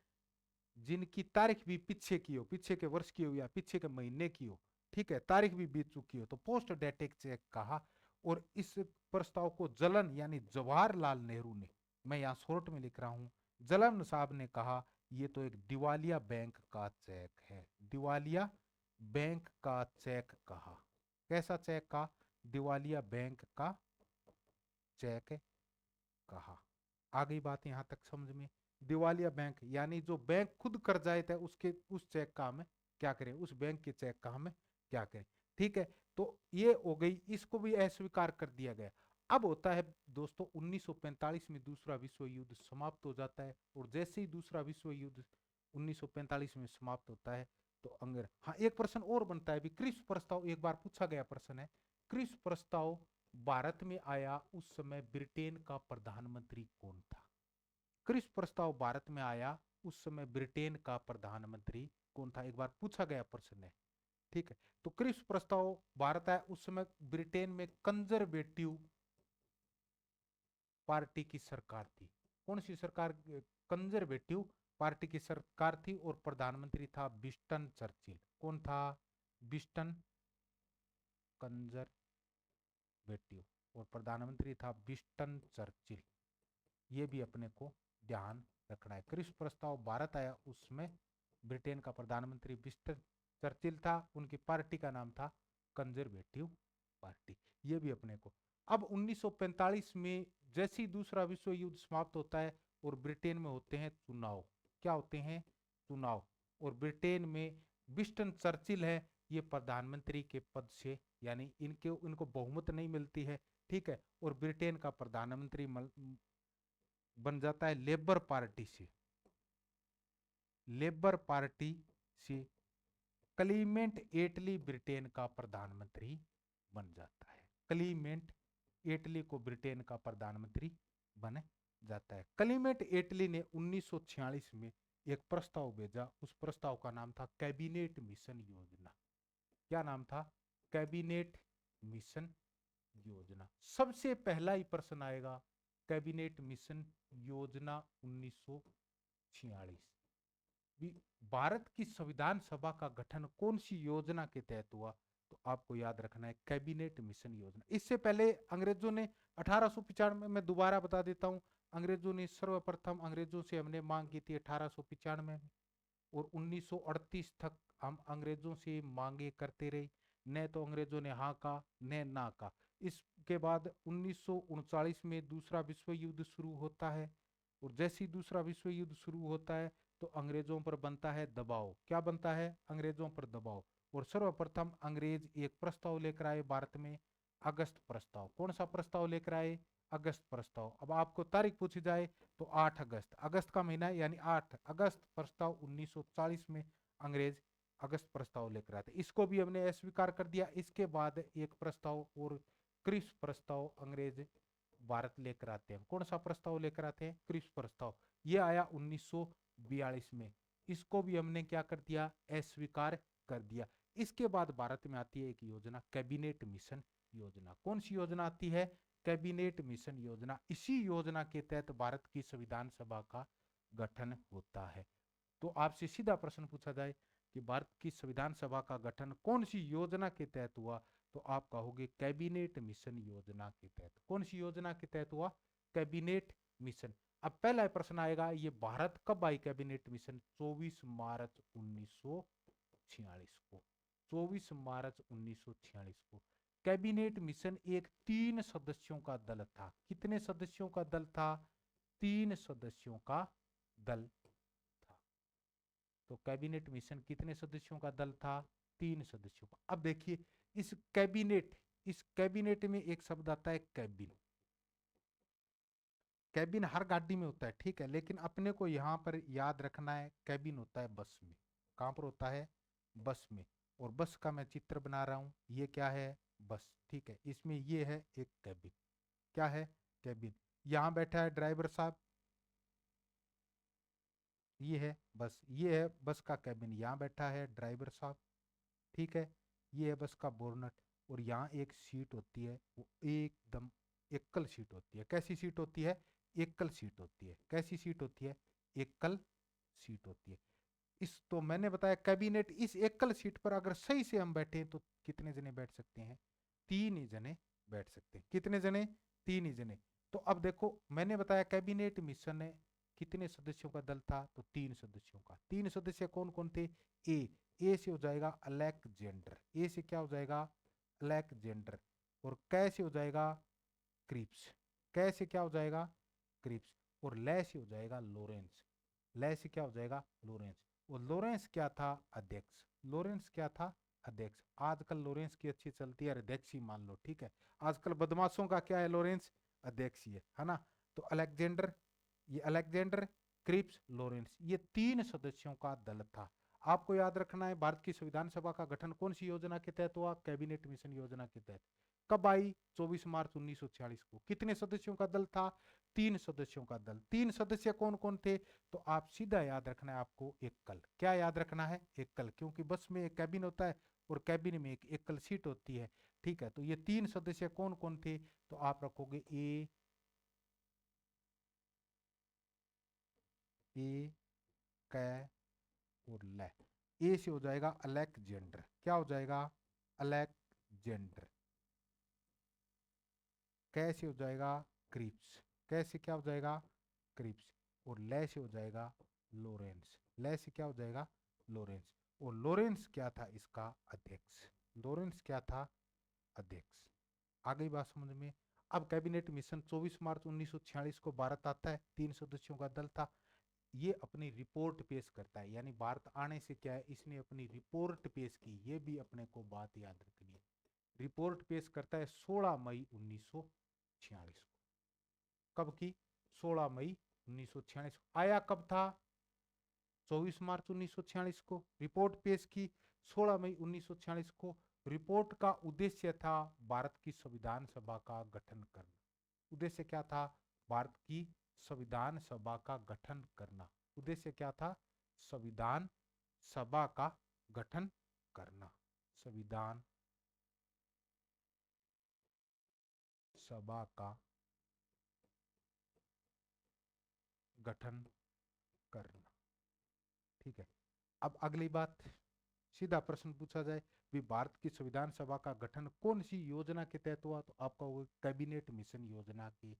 जिनकी तारीख भी पीछे की हो, पीछे के वर्ष की हो या पीछे के महीने की हो, ठीक है, तारीख भी बीत चुकी हो, तो पोस्ट डेटेड चेक कहा। और इस प्रस्ताव को जलन यानी जवाहरलाल नेहरू ने, मैं यहां शॉर्ट में लिख रहा हूं, जलन साहब ने कहा ये तो एक दिवालिया बैंक का चेक है। दिवालिया बैंक का चेक कहा। कैसा चेक का? दिवालिया बैंक का चेक कहा। आ गई बात यहां तक समझ में? दिवालिया बैंक यानी जो बैंक खुद कर्जायत है उसके उस चेक का हमें क्या करें, उस बैंक के चेक का हमें क्या करें, ठीक है। तो ये हो गई, इसको भी अस्वीकार कर दिया गया। अब होता है दोस्तों 1945 में दूसरा विश्व युद्ध समाप्त हो जाता है, और जैसे ही दूसरा विश्व युद्ध 1945 में समाप्त होता है तो अंग्रेज, हाँ एक प्रश्न और बनता है भी, क्रिप्स प्रस्ताव एक बार पूछा गया प्रश्न है, क्रिप्स प्रस्ताव भारत में आया उस समय ब्रिटेन का प्रधानमंत्री कौन था? क्रिप्स प्रस्ताव भारत में आया उस समय ब्रिटेन का प्रधानमंत्री कौन था? एक बार पूछा गया प्रश्न है, ठीक है। तो क्रिप्स प्रस्ताव भारत आया उस समय ब्रिटेन में कंजर्वेटिव पार्टी की सरकार थी। कौन सी सरकार? कंजर्वेटिव पार्टी की सरकार थी, और प्रधानमंत्री था विंस्टन चर्चिल। कौन था? विंस्टन, कंजर्वेटिव, और प्रधानमंत्री था विंस्टन चर्चिल। ये भी अपने को ध्यान रखना है। क्रिप्स प्रस्ताव भारत आया उसमें ब्रिटेन का प्रधानमंत्री विंस्टन चर्चिल था, उनकी पार्टी का नाम था कंजर्वेटिव पार्टी। ये भी अपने को। अब 1945 में जैसे ही दूसरा विश्व युद्ध समाप्त होता है और ब्रिटेन में होते हैं चुनाव। क्या होते हैं? चुनाव। और ब्रिटेन में विंस्टन चर्चिल है, ये प्रधानमंत्री के पद से यानी इनको बहुमत नहीं मिलती है, ठीक है, और ब्रिटेन का प्रधानमंत्री बन जाता है लेबर पार्टी से। लेबर पार्टी से क्लीमेंट एटली ब्रिटेन का प्रधानमंत्री बन जाता है। क्लीमेंट एटली को ब्रिटेन का प्रधानमंत्री बन जाता है। क्लीमेंट एटली ने 1946 में एक प्रस्ताव भेजा, उस प्रस्ताव का नाम था कैबिनेट मिशन योजना। क्या नाम था? कैबिनेट मिशन योजना। सबसे पहला ही प्रश्न आएगा कैबिनेट मिशन योजना 1946। भारत की संविधान सभा का गठन कौन सी योजना के तहत हुआ? तो आपको याद रखना है कैबिनेट मिशन योजना। इससे पहले अंग्रेजों ने 1895 में, दोबारा बता देता हूं, अंग्रेजों ने सर्वप्रथम अंग्रेजों से हमने मांग की थी 1895 में, और 1938 तक हम अंग्रेजों से मांगे करते रहे। न तो अंग्रेजों ने हाँ कहा न ना कहा। इसके बाद 1939 में दूसरा विश्व युद्ध शुरू होता है, और जैसे ही दूसरा विश्व युद्ध शुरू होता है तो अंग्रेजों पर बनता है दबाव। क्या बनता है? अंग्रेजों पर दबाव। और सर्वप्रथम अंग्रेज एक प्रस्ताव लेकर आए भारत में, अगस्त प्रस्ताव। कौन सा प्रस्ताव लेकर आए? अगस्त प्रस्ताव। अब आपको तारीख पूछी जाए तो 8 अगस्त, अगस्त का महीना है, यानी 8 अगस्त प्रस्ताव 1940 में अंग्रेज अगस्त प्रस्ताव लेकर आते। इसको भी हमने अस्वीकार कर दिया। इसके बाद एक प्रस्ताव और क्रिप्स प्रस्ताव अंग्रेज भारत लेकर आते हैं। कौन सा प्रस्ताव लेकर आते हैं? क्रिप्स प्रस्ताव। ये आया 1942 में। इसको भी हमने क्या कर दिया? अस्वीकार कर दिया। इसके बाद भारत में आती है एक योजना, कैबिनेट मिशन योजना। कौन सी योजना आती है? कैबिनेट मिशन योजना। इसी योजना के तहत भारत की संविधान सभा का गठन होता है। तो आपसे सीधा प्रश्न पूछा जाए कि भारत की संविधान सभा का गठन कौन सी योजना के तहत हुआ, तो आप कहोगे कैबिनेट मिशन योजना के तहत। कौन सी योजना के तहत हुआ? Cabinet mission. अब पहला प्रश्न आएगा, ये भारत कब आई कैबिनेट मिशन? 24 मार्च 1946 को। 24 मार्च 1946 को कैबिनेट मिशन एक 3 सदस्यों का दल था। कितने सदस्यों का दल था? 3 सदस्यों का दल था। तो कैबिनेट मिशन कितने सदस्यों का दल था? 3 सदस्यों का। अब देखिए इस कैबिनेट में एक शब्द आता है कैबिन। कैबिन हर गाड़ी में होता है, ठीक है, लेकिन अपने को यहां पर याद रखना है कैबिन होता है बस में। कहां पर होता है? बस में। और बस का मैं चित्र बना रहा हूं, ये क्या है? बस, ठीक है। इसमें ये है एक कैबिन। क्या है? कैबिन। यहां बैठा है ड्राइवर साहब, ये है बस, ये है बस का कैबिन। यहाँ बैठा है ड्राइवर साहब, ठीक है। ये है बस का बोनट, और यहाँ एक सीट होती है, वो एकदम एकल सीट होती है। कैसी सीट होती है? एकल सीट होती है। कैसी सीट होती है? एकल सीट होती है। इस तो मैंने बताया कैबिनेट, इस एकल सीट पर अगर सही से हम बैठे तो कितने जने बैठ सकते हैं? 3 ही जने बैठ सकते हैं। कितने जने? 3 ही जने। तो अब देखो, मैंने बताया कैबिनेट मिशन ने कितने सदस्यों का दल था? तो 3 सदस्यों का। 3 सदस्य कौन कौन थे? ए से हो जाएगा अलेक्जेंडर। ए से क्या हो जाएगा? अलेक्जेंडर। और कै से हो जाएगा क्रिप्स। कै से क्या हो जाएगा? क्रिप्स। और लै से हो जाएगा लॉरेंस। लै से क्या हो जाएगा? लॉरेंस। और लॉरेंस क्या था? अध्यक्ष। लॉरेंस क्या था? अध्यक्ष। आजकल लॉरेंस की अच्छी चलती है, अध्यक्ष ही मान लो, ठीक है। आजकल बदमाशों का क्या है? लॉरेंस अध्यक्ष ही है ना। तो अलेक्जेंडर, ये अलेक्जेंडर, क्रिप्स, लॉरेंस, ये 3 सदस्यों का दल था। आपको याद रखना है भारत की संविधान सभा का गठन कौन सी योजना के तहत हुआ? कैबिनेट मिशन योजना के तहत। कब आई? 24 मार्च 1946 को। कितने सदस्यों का दल था? 3 सदस्यों का दल। 3 सदस्य कौन कौन थे? तो आप सीधा याद रखना है आपको एकल। क्या याद रखना है? एकल, क्योंकि बस में एक कैबिन होता है और कैबिन में एक एकल सीट होती है, ठीक है। तो ये 3 सदस्य कौन कौन थे? तो आप रखोगे ए कै और लै। ए से हो जाएगा अलेक्जेंडर। क्या हो जाएगा? अलेक्जेंडर। कै से हो जाएगा क्रिप्स। कै से क्या हो जाएगा? क्रिप्स। और लै से हो जाएगा लॉरेंस। लै से क्या हो जाएगा? लॉरेंस। और लॉरेंस क्या था? इसका अध्यक्ष। लॉरेंस क्या था? अध्यक्ष। आ गई बात समझ में? अब कैबिनेट मिशन 24 मार्च 1946 को भारत आता है, 3 सदस्यों का दल था। ये अपनी रिपोर्ट पेश करता है, यानी भारत आने से क्या है, इसने अपनी रिपोर्ट पेश की। ये भी अपने को बात याद रखनी है। रिपोर्ट पेश करता है 16 मई 1946 को। कब की? 16 मई 1946 को। आया कब था? 24 मार्च 1946 को। रिपोर्ट पेश की 16 मई 1946 को। रिपोर्ट का उद्देश्य था भारत की संविधान सभा का गठन करना। उद्देश्य क्या था? भारत की संविधान सभा का गठन करना। उद्देश्य क्या था? संविधान सभा का गठन करना। संविधान सभा का गठन करना। ठीक है, अब अगली बात, सीधा प्रश्न पूछा जाए भी भारत की संविधान सभा का गठन कौन सी योजना के तहत हुआ, तो आपका वो कैबिनेट मिशन योजना के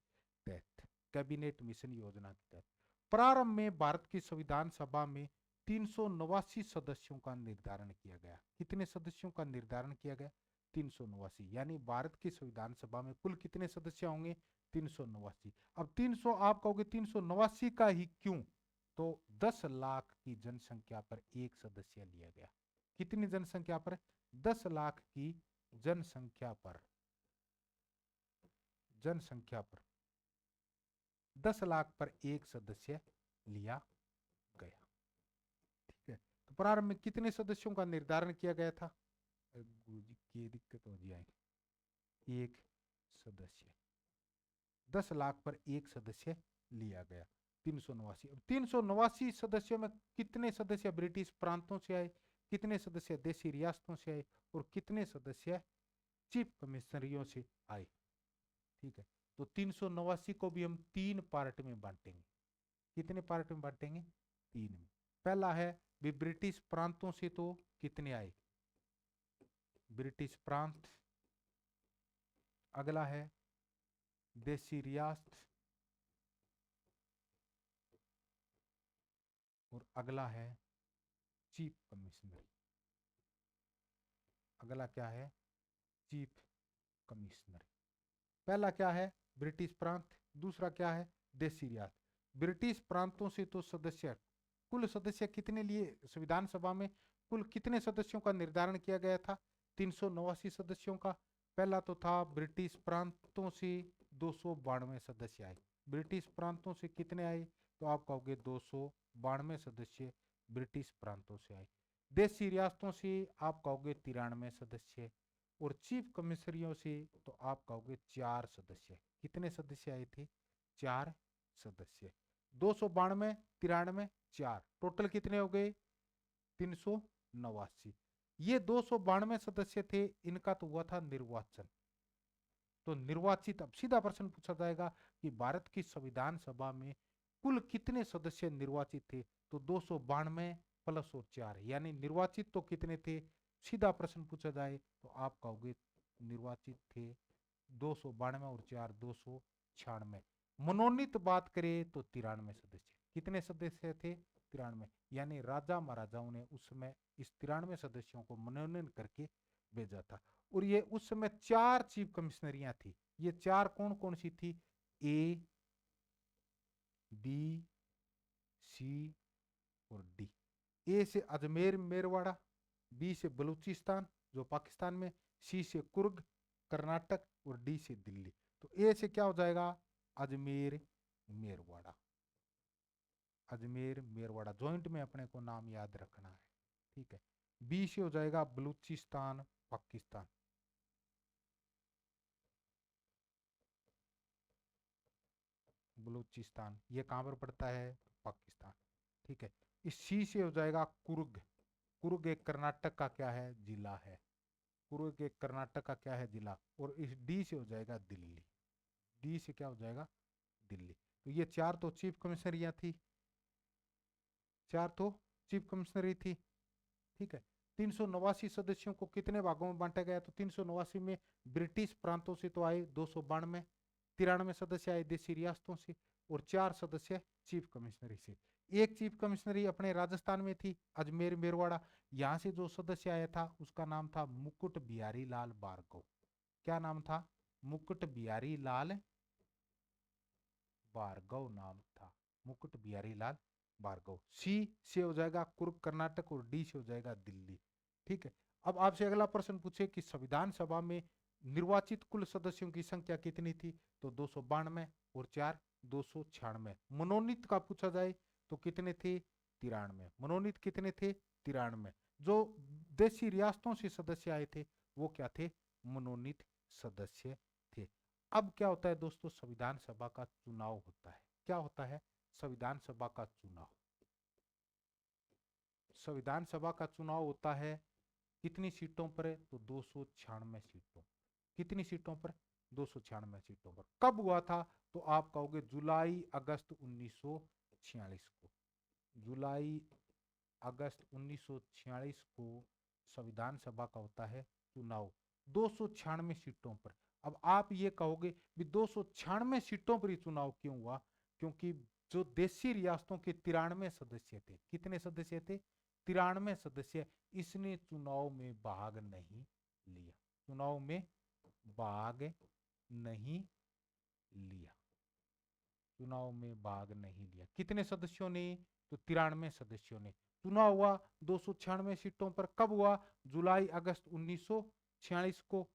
तहत, कैबिनेट मिशन योजना के तहत। प्रारंभ में भारत की संविधान सभा में 389 सदस्यों का निर्धारण किया गया। कितने सदस्यों का निर्धारण किया गया? 389। यानी भारत की संविधान सभा में कुल कितने सदस्य होंगे? 389। अब 300 आप कहोगे 389 का ही क्यों, तो 10 लाख की जनसंख्या पर एक सदस्य लिया गया। कितनी जनसंख्या पर? 10 लाख की जनसंख्या पर, जनसंख्या पर 10 लाख पर एक सदस्य लिया गया। ठीक है, तो प्रारंभ में कितने सदस्यों का निर्धारण किया गया था? ये दिक्कत हो जाएगी, एक सदस्य, 10 लाख पर एक सदस्य लिया गया। 389। अब 389 सदस्यों में कितने सदस्य ब्रिटिश प्रांतों से आए, कितने सदस्य देशी रियासतों से आए, और कितने सदस्य चीफ कमिश्नरियों से आए। ठीक है, तो 389 को भी हम 3 पार्ट में बांटेंगे। कितने पार्ट में बांटेंगे? 3 में। पहला है भी ब्रिटिश प्रांतों से तो कितने आए? ब्रिटिश प्रांत। अगला है देशी रियासत, और अगला है चीफ कमिश्नर। अगला क्या है? Chief commissioner. पहला क्या है? ब्रिटिश प्रांत। दूसरा क्या है? देशी रियासत। ब्रिटिश प्रांतों से तो सदस्य, कुल सदस्य कितने लिए संविधान सभा में, कुल कितने सदस्यों का निर्धारण किया गया था? 389 सदस्यों का। पहला तो था ब्रिटिश प्रांतों से 292 सदस्य आए। ब्रिटिश प्रांतों से कितने आए, तो आप कहोगे 292 सदस्य ब्रिटिश प्रांतों से आए। देशी रियासतों से आप कहोगे 93 सदस्य, और चीफ कमिश्नरियों से तो आप कहोगे 4 सदस्य। कितने सदस्य आए थे? 4 सदस्य। 292, 93, 4, टोटल कितने हो गए? 389। ये 292 सदस्य थे, इनका तो हुआ था निर्वाचन। तो निर्वाचित, अब सीधा प्रश्न पूछा जाएगा कि भारत की संविधान सभा में कुल कितने सदस्य निर्वाचित थे, तो 292 प्लस और 4, यानी निर्वाचित तो कितने थे? सीधा प्रश्न पूछा जाए तो आप कहोगे निर्वाचित थे 292 और 4 296। मनोनीत बात करें तो 93 सदस्य। कितने सदस्य थे? 93। यानी राजा महाराजाओं ने उस समय इस 93 सदस्यों को मनोनयन करके भेजा था। और ये उस समय 4 चीफ कमिश्नरियां थी। ये 4 कौन कौन सी थी? ए, बी, सी और डी। ए से अजमेर मेरवाड़ा, बी से बलूचिस्तान जो पाकिस्तान में, सी से कुर्ग कर्नाटक, और डी से दिल्ली। तो ए से क्या हो जाएगा? अजमेर मेरवाड़ा। अजमेर मेरवाड़ा ज्वाइंट में अपने को नाम याद रखना है। ठीक है, बी से हो जाएगा बलूचिस्तान पाकिस्तान। बलूचिस्तान ये कहां पर पड़ता है? पाकिस्तान। ठीक है, इस सी से हो जाएगा कुर्ग। कुर्ग एक कर्नाटक का क्या है? जिला है। कुर्ग एक कर्नाटक का क्या है? जिला। और इस डी से हो जाएगा दिल्ली। डी से क्या हो जाएगा? दिल्ली। तो ये 4 तो चीफ कमिश्नरियां थी, 4 तो चीफ कमिश्नरी थी। ठीक है, 389 सदस्यों को कितने भागों में बांटा गया? तो 389 में ब्रिटिश प्रांतों से तो आए 292, 93 सदस्य आए देशी रियासतों से, और 4 सदस्य चीफ कमिश्नरी से। एक चीफ कमिश्नरी अपने राजस्थान में थी, अजमेर मेरवाड़ा। यहां से जो सदस्य आया था उसका नाम था मुकुट बिहारी लाल भार्गव। क्या नाम था? मुकुट बिहारी लाल भार्गव नाम था। मुकुट बिहारी लाल भार्गव। सी से हो जाएगा कुर्ग कर्नाटक, और डी से हो जाएगा दिल्ली। ठीक है, अब आपसे अगला प्रश्न पूछे कि संविधान सभा में निर्वाचित कुल सदस्यों की संख्या कितनी थी? तो 292 और 4 296। मनोनीत का पूछा जाए तो कितने थे? 93। मनोनीत कितने थे? 93। जो देशी रियासतों से सदस्य आए थे वो क्या थे? मनोनीत सदस्य थे। अब क्या होता है दोस्तों? संविधान सभा का चुनाव होता है। क्या होता है? संविधान सभा का चुनाव। संविधान सभा का चुनाव होता है कितनी सीटों पर? तो 296 सीटों। कितनी सीटों पर? 296 सीटों पर। कब हुआ था? तो आप कहोगे जुलाई अगस्त 1946 को। जुलाई अगस्त 1946 को संविधान सभा का होता है चुनाव 296 सीटों पर। अब आप ये कहोगे भी 296 सीटों पर ही चुनाव क्यों हुआ? क्योंकि जो देशी रियासतों के 93 सदस्य थे, कितने सदस्य थे? 93 सदस्य, इसने चुनाव में भाग नहीं लिया। चुनाव में भाग नहीं लिया। चुनाव में भाग नहीं लिया। कितने सदस्यों ने? तो 93 सदस्यों ने। चुनाव हुआ 296 सीटों पर। कब हुआ? जुलाई अगस्त 1946 को।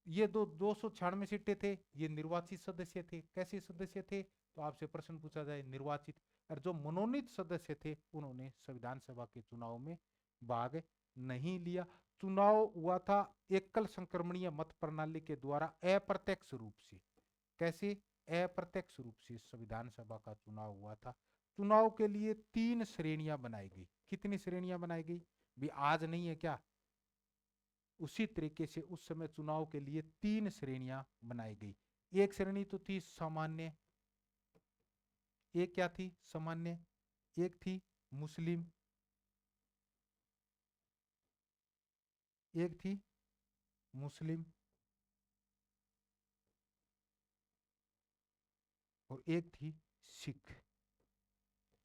ये 296 सीटें थे, ये निर्वाचित सदस्य थे। कैसे सदस्य थे? तो आपसे प्रश्न पूछा जाए, निर्वाचित। और जो मनोनीत सदस्य थे उन्होंने संविधान सभा के चुनाव में भाग नहीं लिया। चुनाव हुआ था एकल संक्रमणीय मत प्रणाली के द्वारा अप्रत्यक्ष रूप से। कैसे? अप्रत्यक्ष रूप से संविधान सभा का चुनाव हुआ था। चुनाव के लिए 3 श्रेणियां बनाई गई। कितनी श्रेणियां बनाई गई? भी आज नहीं है क्या? उसी तरीके से उस समय चुनाव के लिए 3 श्रेणियां बनाई गई। एक श्रेणी तो थी सामान्य। एक क्या थी? सामान्य। एक थी मुस्लिम। एक थी मुस्लिम और एक थी सिख।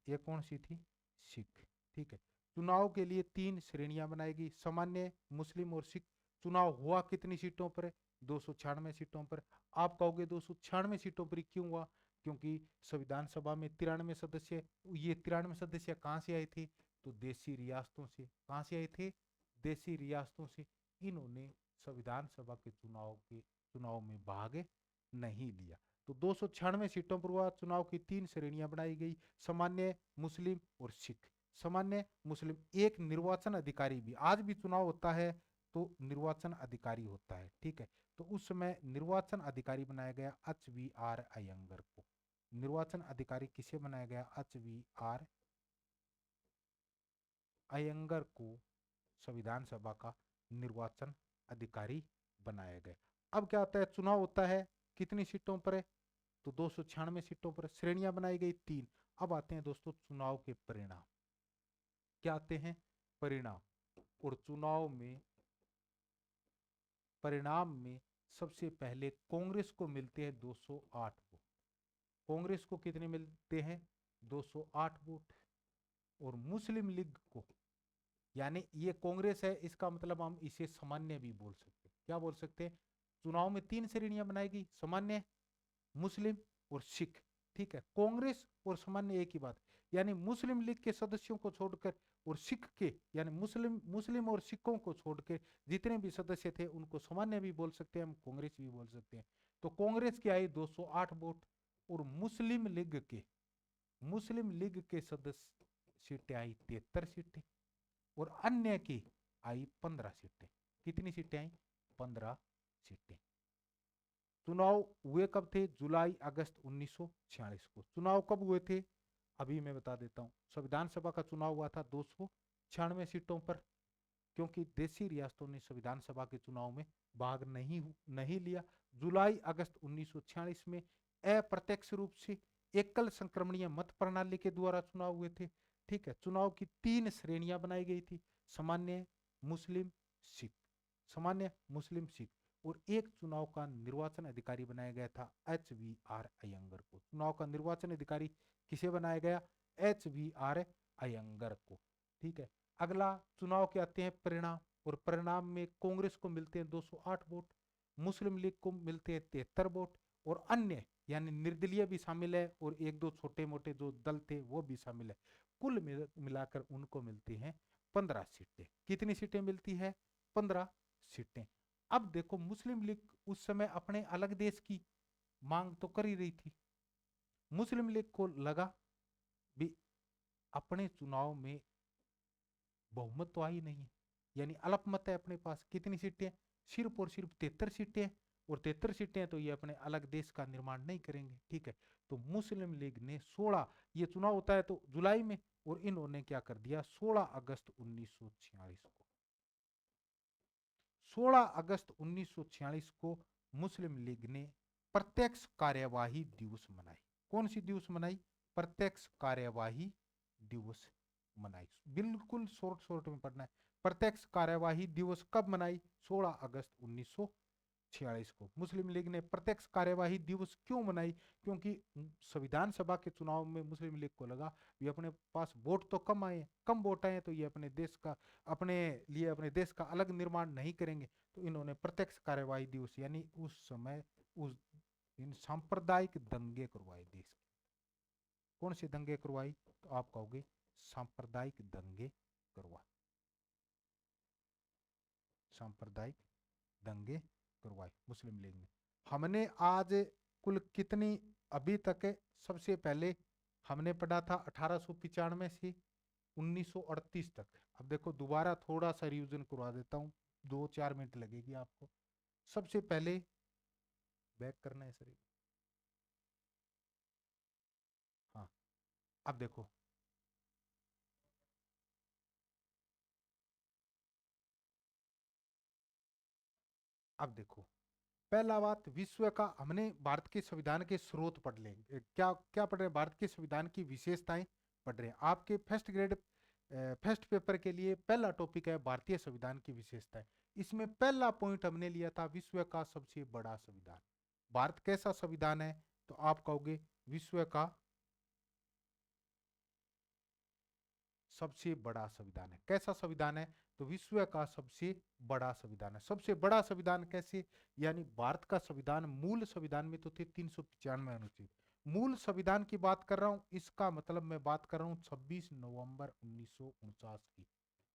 ये कौन सी थी? सिख। ठीक है। चुनाव के लिए 3 श्रेणियां बनाई गई, सामान्य, मुस्लिम और सिख। चुनाव हुआ कितनी सीटों पर? 296 सीटों पर। आप कहोगे 296 सीटों पर क्यों हुआ? क्योंकि संविधान सभा में 93 सदस्य। ये 93 सदस्य कहां से आए थे? तो देशी रियासतों से। कहां से आए थे? देशी रियासतों से। इन्होंने संविधान सभा के चुनाव में भाग नहीं लिया। तो 296 सीटों पर हुआ चुनाव की 3 श्रेणियां बनाई गई, सामान्य, मुस्लिम और सिख। सामान्य, मुस्लिम। एक निर्वाचन अधिकारी भी, आज भी चुनाव होता है तो निर्वाचन अधिकारी होता है। ठीक है। तो उस समय निर्वाचन अधिकारी बनाया गया एच.वी.आर. अयंगर को। निर्वाचन अधिकारी किसे बनाया गया? एच.वी.आर. अयंगर को संविधान सभा का निर्वाचन अधिकारी बनाया गया। अब क्या होता है? चुनाव होता है कितनी सीटों पर है? तो 296 सीटों पर। श्रेणियां बनाई गई 3। अब आते हैं दोस्तों चुनाव के परिणाम। क्या आते हैं? परिणाम। और चुनाव में परिणाम में सबसे पहले कांग्रेस को मिलते हैं 208 वोट। कांग्रेस को कितने मिलते हैं? 208 वोट। और मुस्लिम लीग को, यानी ये कांग्रेस है, इसका मतलब हम इसे सामान्य भी बोल सकते हैं। क्या बोल सकते हैं? चुनाव में 3 श्रेणियां बनाएगी, सामान्य, मुस्लिम और सिख। ठीक है। कांग्रेस और सामान्य एक ही बात। यानी मुस्लिम लीग के सदस्यों को छोड़कर और सिख के, यानी मुस्लिम और सिखों को छोड़कर जितने भी सदस्य थे उनको सामान्य भी बोल सकते हैं, हम कांग्रेस भी बोल सकते हैं। तो कांग्रेस की आई 208 वोट। और मुस्लिम लीग के सदस्य सीटें आई 73 सीटें। और अन्य की आई 15 सीटें। कितनी सीटें आई? 15 सीटें। चुनाव हुए कब थे? जुलाई अगस्त 1946 को। चुनाव कब हुए थे? अभी मैं बता देता हूं। संविधान सभा का चुनाव हुआ था 296 सीटों पर। क्योंकि देशी रियासतों ने संविधान सभा के चुनाव में भाग नहीं लिया। जुलाई अगस्त 1946 में अप्रत्यक्ष रूप से एकल संक्रमणीय मत प्रणाली के द्वारा चुनाव हुए थे। ठीक है। चुनाव की 3 श्रेणियां बनाई गई थी, सामान्य, मुस्लिम, सिख। सामान्य, मुस्लिम, सिख। और एक चुनाव का निर्वाचन अधिकारी बनाया गया था एच.वी.आर. अयंगर को। चुनाव का निर्वाचन अधिकारी किसे बनाया गया? एच.वी.आर. अयंगर को। ठीक है। अगला चुनाव के आते हैं परिणाम। और परिणाम में कांग्रेस को मिलते हैं 208 वोट, मुस्लिम लीग को मिलते हैं 73 वोट, और अन्य यानी निर्दलीय भी शामिल है और एक दो छोटे मोटे जो दल थे वो भी शामिल है। कुल मिलाकर उनको मिलती हैं 15 सीटें। कितनी सीटें मिलती है? 15 सीटें। अब देखो, मुस्लिम लीग उस समय अपने अलग देश की मांग तो कर ही रही थी। मुस्लिम लीग को लगा भी अपने चुनाव में बहुमत तो आई नहीं है, यानी अल्पमत है अपने पास। कितनी सीटें? सिर्फ और सिर्फ 73 सीटें। और 73 सीटें तो ये अपने अलग देश का निर्माण नहीं करेंगे। ठीक है। तो मुस्लिम लीग ने 16, ये चुनाव होता है तो जुलाई में, और इन्होंने क्या कर दिया? 16 अगस्त 1946 को, 16 अगस्त 1946 को मुस्लिम लीग ने प्रत्यक्ष कार्यवाही दिवस मनाई। कौन सी दिवस मनाई? प्रत्यक्ष कार्यवाही दिवस मनाई। बिल्कुल शॉर्ट शॉर्ट में पढ़ना है। प्रत्यक्ष कार्यवाही दिवस कब मनाई? 16 अगस्त 1946 को। मुस्लिम लीग ने प्रत्यक्ष कार्यवाही दिवस क्यों मनाई? क्योंकि संविधान सभा के चुनाव में मुस्लिम लीग को लगा ये अपने पास वोट तो कम आए, कम वोट आए, तो ये अपने देश का, अपने लिए, अपने देश का अलग निर्माण नहीं करेंगे, तो इन्होंने प्रत्यक्ष कार्यवाही दिवस यानी उस समय उस दिन सांप्रदायिक दंगे करवाए देश के। कौन से दंगे करवाई? तो आप कहोगे सांप्रदायिक दंगे करवाए, सांप्रदायिक दंगे करवाए मुस्लिम लीग ने। हमने आज कुल कितनी अभी तक, सबसे पहले हमने पढ़ा था 1895 से 1938 तक। अब देखो दोबारा थोड़ा सा रिवीजन करवा देता हूँ, 2-4 मिनट लगेगी आपको। सबसे पहले बैक करना है सर, हाँ। अब देखो, अब देखो पहला बात, विश्व का, हमने भारत के संविधान के स्रोत पढ़ लेंगे। क्या क्या पढ़ रहे हैं? भारत के संविधान की विशेषताएं पढ़ रहे हैं। आपके फर्स्ट ग्रेड फर्स्ट पेपर के लिए पहला टॉपिक है भारतीय संविधान की विशेषताएं। इसमें पहला पॉइंट हमने लिया था विश्व का सबसे बड़ा संविधान। भारत कैसा संविधान है? तो आप कहोगे विश्व का सबसे बड़ा संविधान है। कैसा संविधान है? तो विश्व का सबसे बड़ा संविधान है। सबसे बड़ा संविधान कैसे? यानी भारत का संविधान, मूल संविधान में तो थे 395 अनुच्छेद। मूल संविधान की बात कर रहा हूं, इसका मतलब मैं बात कर रहा हूं 26 नवंबर 1949 की।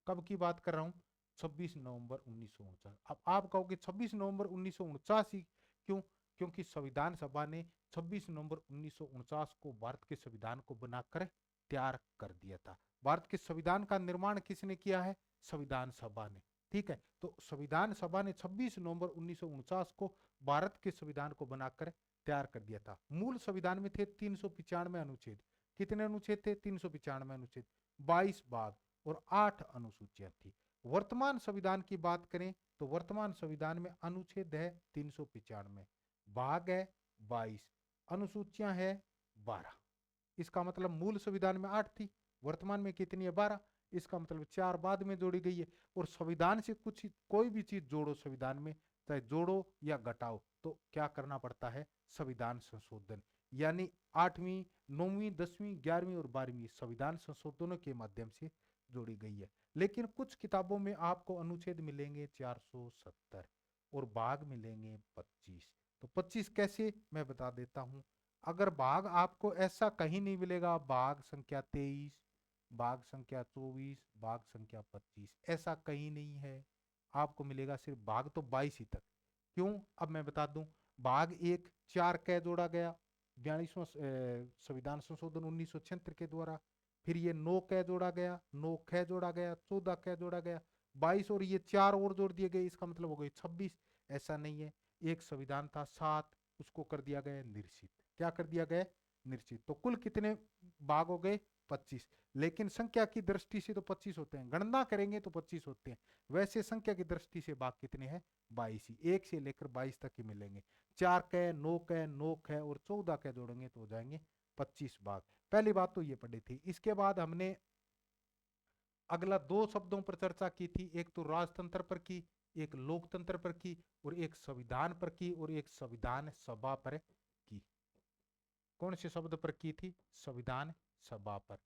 कब की बात कर रहा हूं? 26 नवंबर 1949। अब आप कहोगे 26 नवंबर 1949 ही क्यों? क्योंकि संविधान सभा ने 26 नवंबर 1949 को भारत के संविधान को बनाकर तैयार कर दिया था। भारत के संविधान का निर्माण किसने किया है? संविधान सभा ने। ठीक है, तो संविधान सभा ने 26 नवंबर 1949 को भारत के संविधान को बनाकर तैयार कर दिया था। मूल संविधान में थे 395 अनुच्छेद। कितने अनुच्छेद थे? 395 अनुच्छेद, 22 भाग और 8 अनुसूचियां थी। वर्तमान संविधान की बात करें तो वर्तमान संविधान में अनुच्छेद है 395, भाग है 22, अनुसूचियां है 12। इसका मतलब मूल संविधान में 8 थी, वर्तमान में कितनी है? 12। इसका मतलब 4 बाद में जोड़ी गई है। और संविधान से कुछ कोई भी चीज जोड़ो संविधान में, चाहे जोड़ो या घटाओ, तो क्या करना पड़ता है? संविधान संशोधन। यानी 8वीं, 9वीं, 10वीं, 11वीं और 12वीं संविधान संशोधनों के माध्यम से जोड़ी गई है। लेकिन कुछ किताबों में आपको अनुच्छेद मिलेंगे 470 और भाग मिलेंगे 25। तो 25 कैसे, मैं बता देता हूं। अगर भाग आपको ऐसा कहीं नहीं मिलेगा, भाग संख्या 23, भाग संख्या 24, भाग संख्या 25, ऐसा कहीं नहीं है। आपको मिलेगा सिर्फ भाग तो 22 ही तक। क्यों? अब मैं बता दूं। भाग 1 4 कै जोड़ा गया 42वां संविधान संशोधन 1976 के द्वारा। फिर ये 9 कै जोड़ा गया, 9 ख जोड़ा गया, 14 कै जोड़ा गया, 22 और ये 4 और जोड़ दिए गए, इसका मतलब हो गई 26। ऐसा नहीं है। एक संविधान था 7, उसको कर दिया गया निश्चित। क्या कर दिया गया? निश्चित। तो कुल कितने भाग हो गए? 25। लेकिन संख्या की दृष्टि से तो 25 होते हैं, गणना करेंगे तो 25 होते हैं। वैसे संख्या की दृष्टि से भाग कितने हैं? 22 ही। 1 से लेकर 22 तक ही मिलेंगे। 4 कै, 9 कै, 9 कै और 14 कै जोड़ेंगे तो हो जाएंगे 25 भाग। पहली बात तो ये पढ़ी थी। इसके बाद हमने अगला 2 शब्दों पर चर्चा की थी। एक तो राजतंत्र पर की, एक लोकतंत्र पर की, और एक संविधान पर की, और एक संविधान सभा पर की। कौन से शब्द पर की थी? संविधान सभा पर।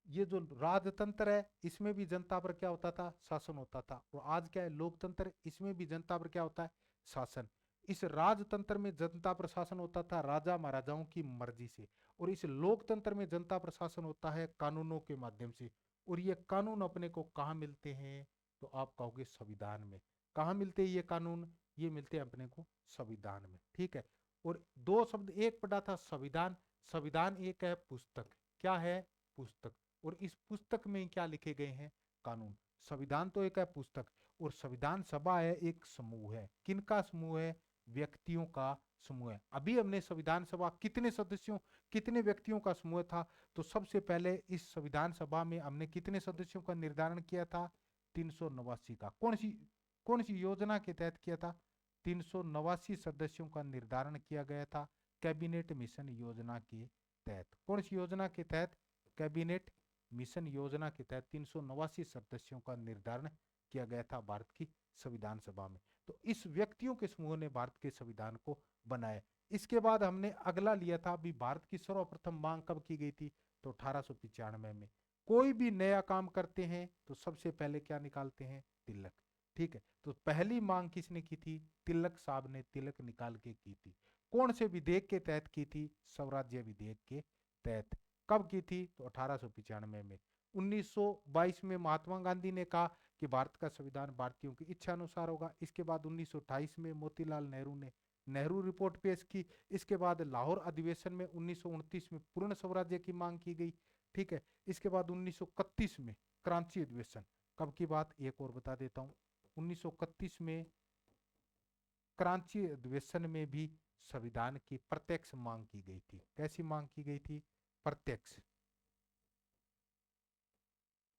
ये जो राजतंत्र है, इसमें भी जनता पर क्या होता था? शासन होता था। और आज क्या है? लोकतंत्र, इसमें भी जनता पर क्या होता है? शासन। इस राजतंत्र में जनता पर शासन होता था राजा महाराजाओं की मर्जी से, और इस लोकतंत्र में जनता पर शासन होता है कानूनों के माध्यम से। और ये कानून अपने को कहाँ मिलते हैं? तो आप कहोगे संविधान में। कहाँ मिलते हैं ये कानून? ये मिलते हैं अपने को संविधान में। ठीक है। और 2 शब्द एक पढ़ा था संविधान। संविधान एक है पुस्तक। क्या है? पुस्तक। और इस पुस्तक में क्या लिखे गए हैं? कानून। संविधान तो एक है पुस्तक, और संविधान सभा है एक समूह है। किनका समूह है? व्यक्तियों का समूह है। अभी हमने संविधान सभा कितने सदस्यों, कितने व्यक्तियों का समूह था? तो सबसे पहले इस संविधान सभा में हमने कितने सदस्यों का निर्धारण किया था? 389 का। कौन सी योजना के तहत किया था? 389 सदस्यों का निर्धारण किया गया था कैबिनेट मिशन योजना के तहत। कौन सी योजना के तहत? कैबिनेट मिशन योजना के तहत 389 सदस्यों का निर्धारण किया गया था भारत की संविधान सभा में। तो इस व्यक्तियों के समूह ने भारत के संविधान को बनाया। इसके बाद हमने अगला लिया था, अभी भारत की सर्वप्रथम मांग कब की गई थी? तो 1895 में। कोई भी नया काम करते हैं तो सबसे पहले क्या निकालते हैं? तिलक। ठीक है, तो पहली मांग किसने की थी? तिलक साहब ने तिलक निकाल के की थी। कौन से विधेयक के तहत की थी? स्वराज्य विधेयक के तहत। कब की थी? तो 1895 में। 1922 में महात्मा गांधी ने कहा कि भारत का संविधान भारतीयों की इच्छा अनुसार होगा। इसके बाद 1928 में मोतीलाल नेहरू ने नेहरू रिपोर्ट पेश की। इसके बाद लाहौर अधिवेशन में 1929 में पूर्ण स्वराज्य की मांग की गई। ठीक है, इसके बाद 1931 में क्रांति अधिवेशन। कब की बात? एक और बता देता हूं, 1931 में क्रांति अधिवेशन में भी संविधान की प्रत्यक्ष मांग की गई थी। कैसी मांग की गई थी?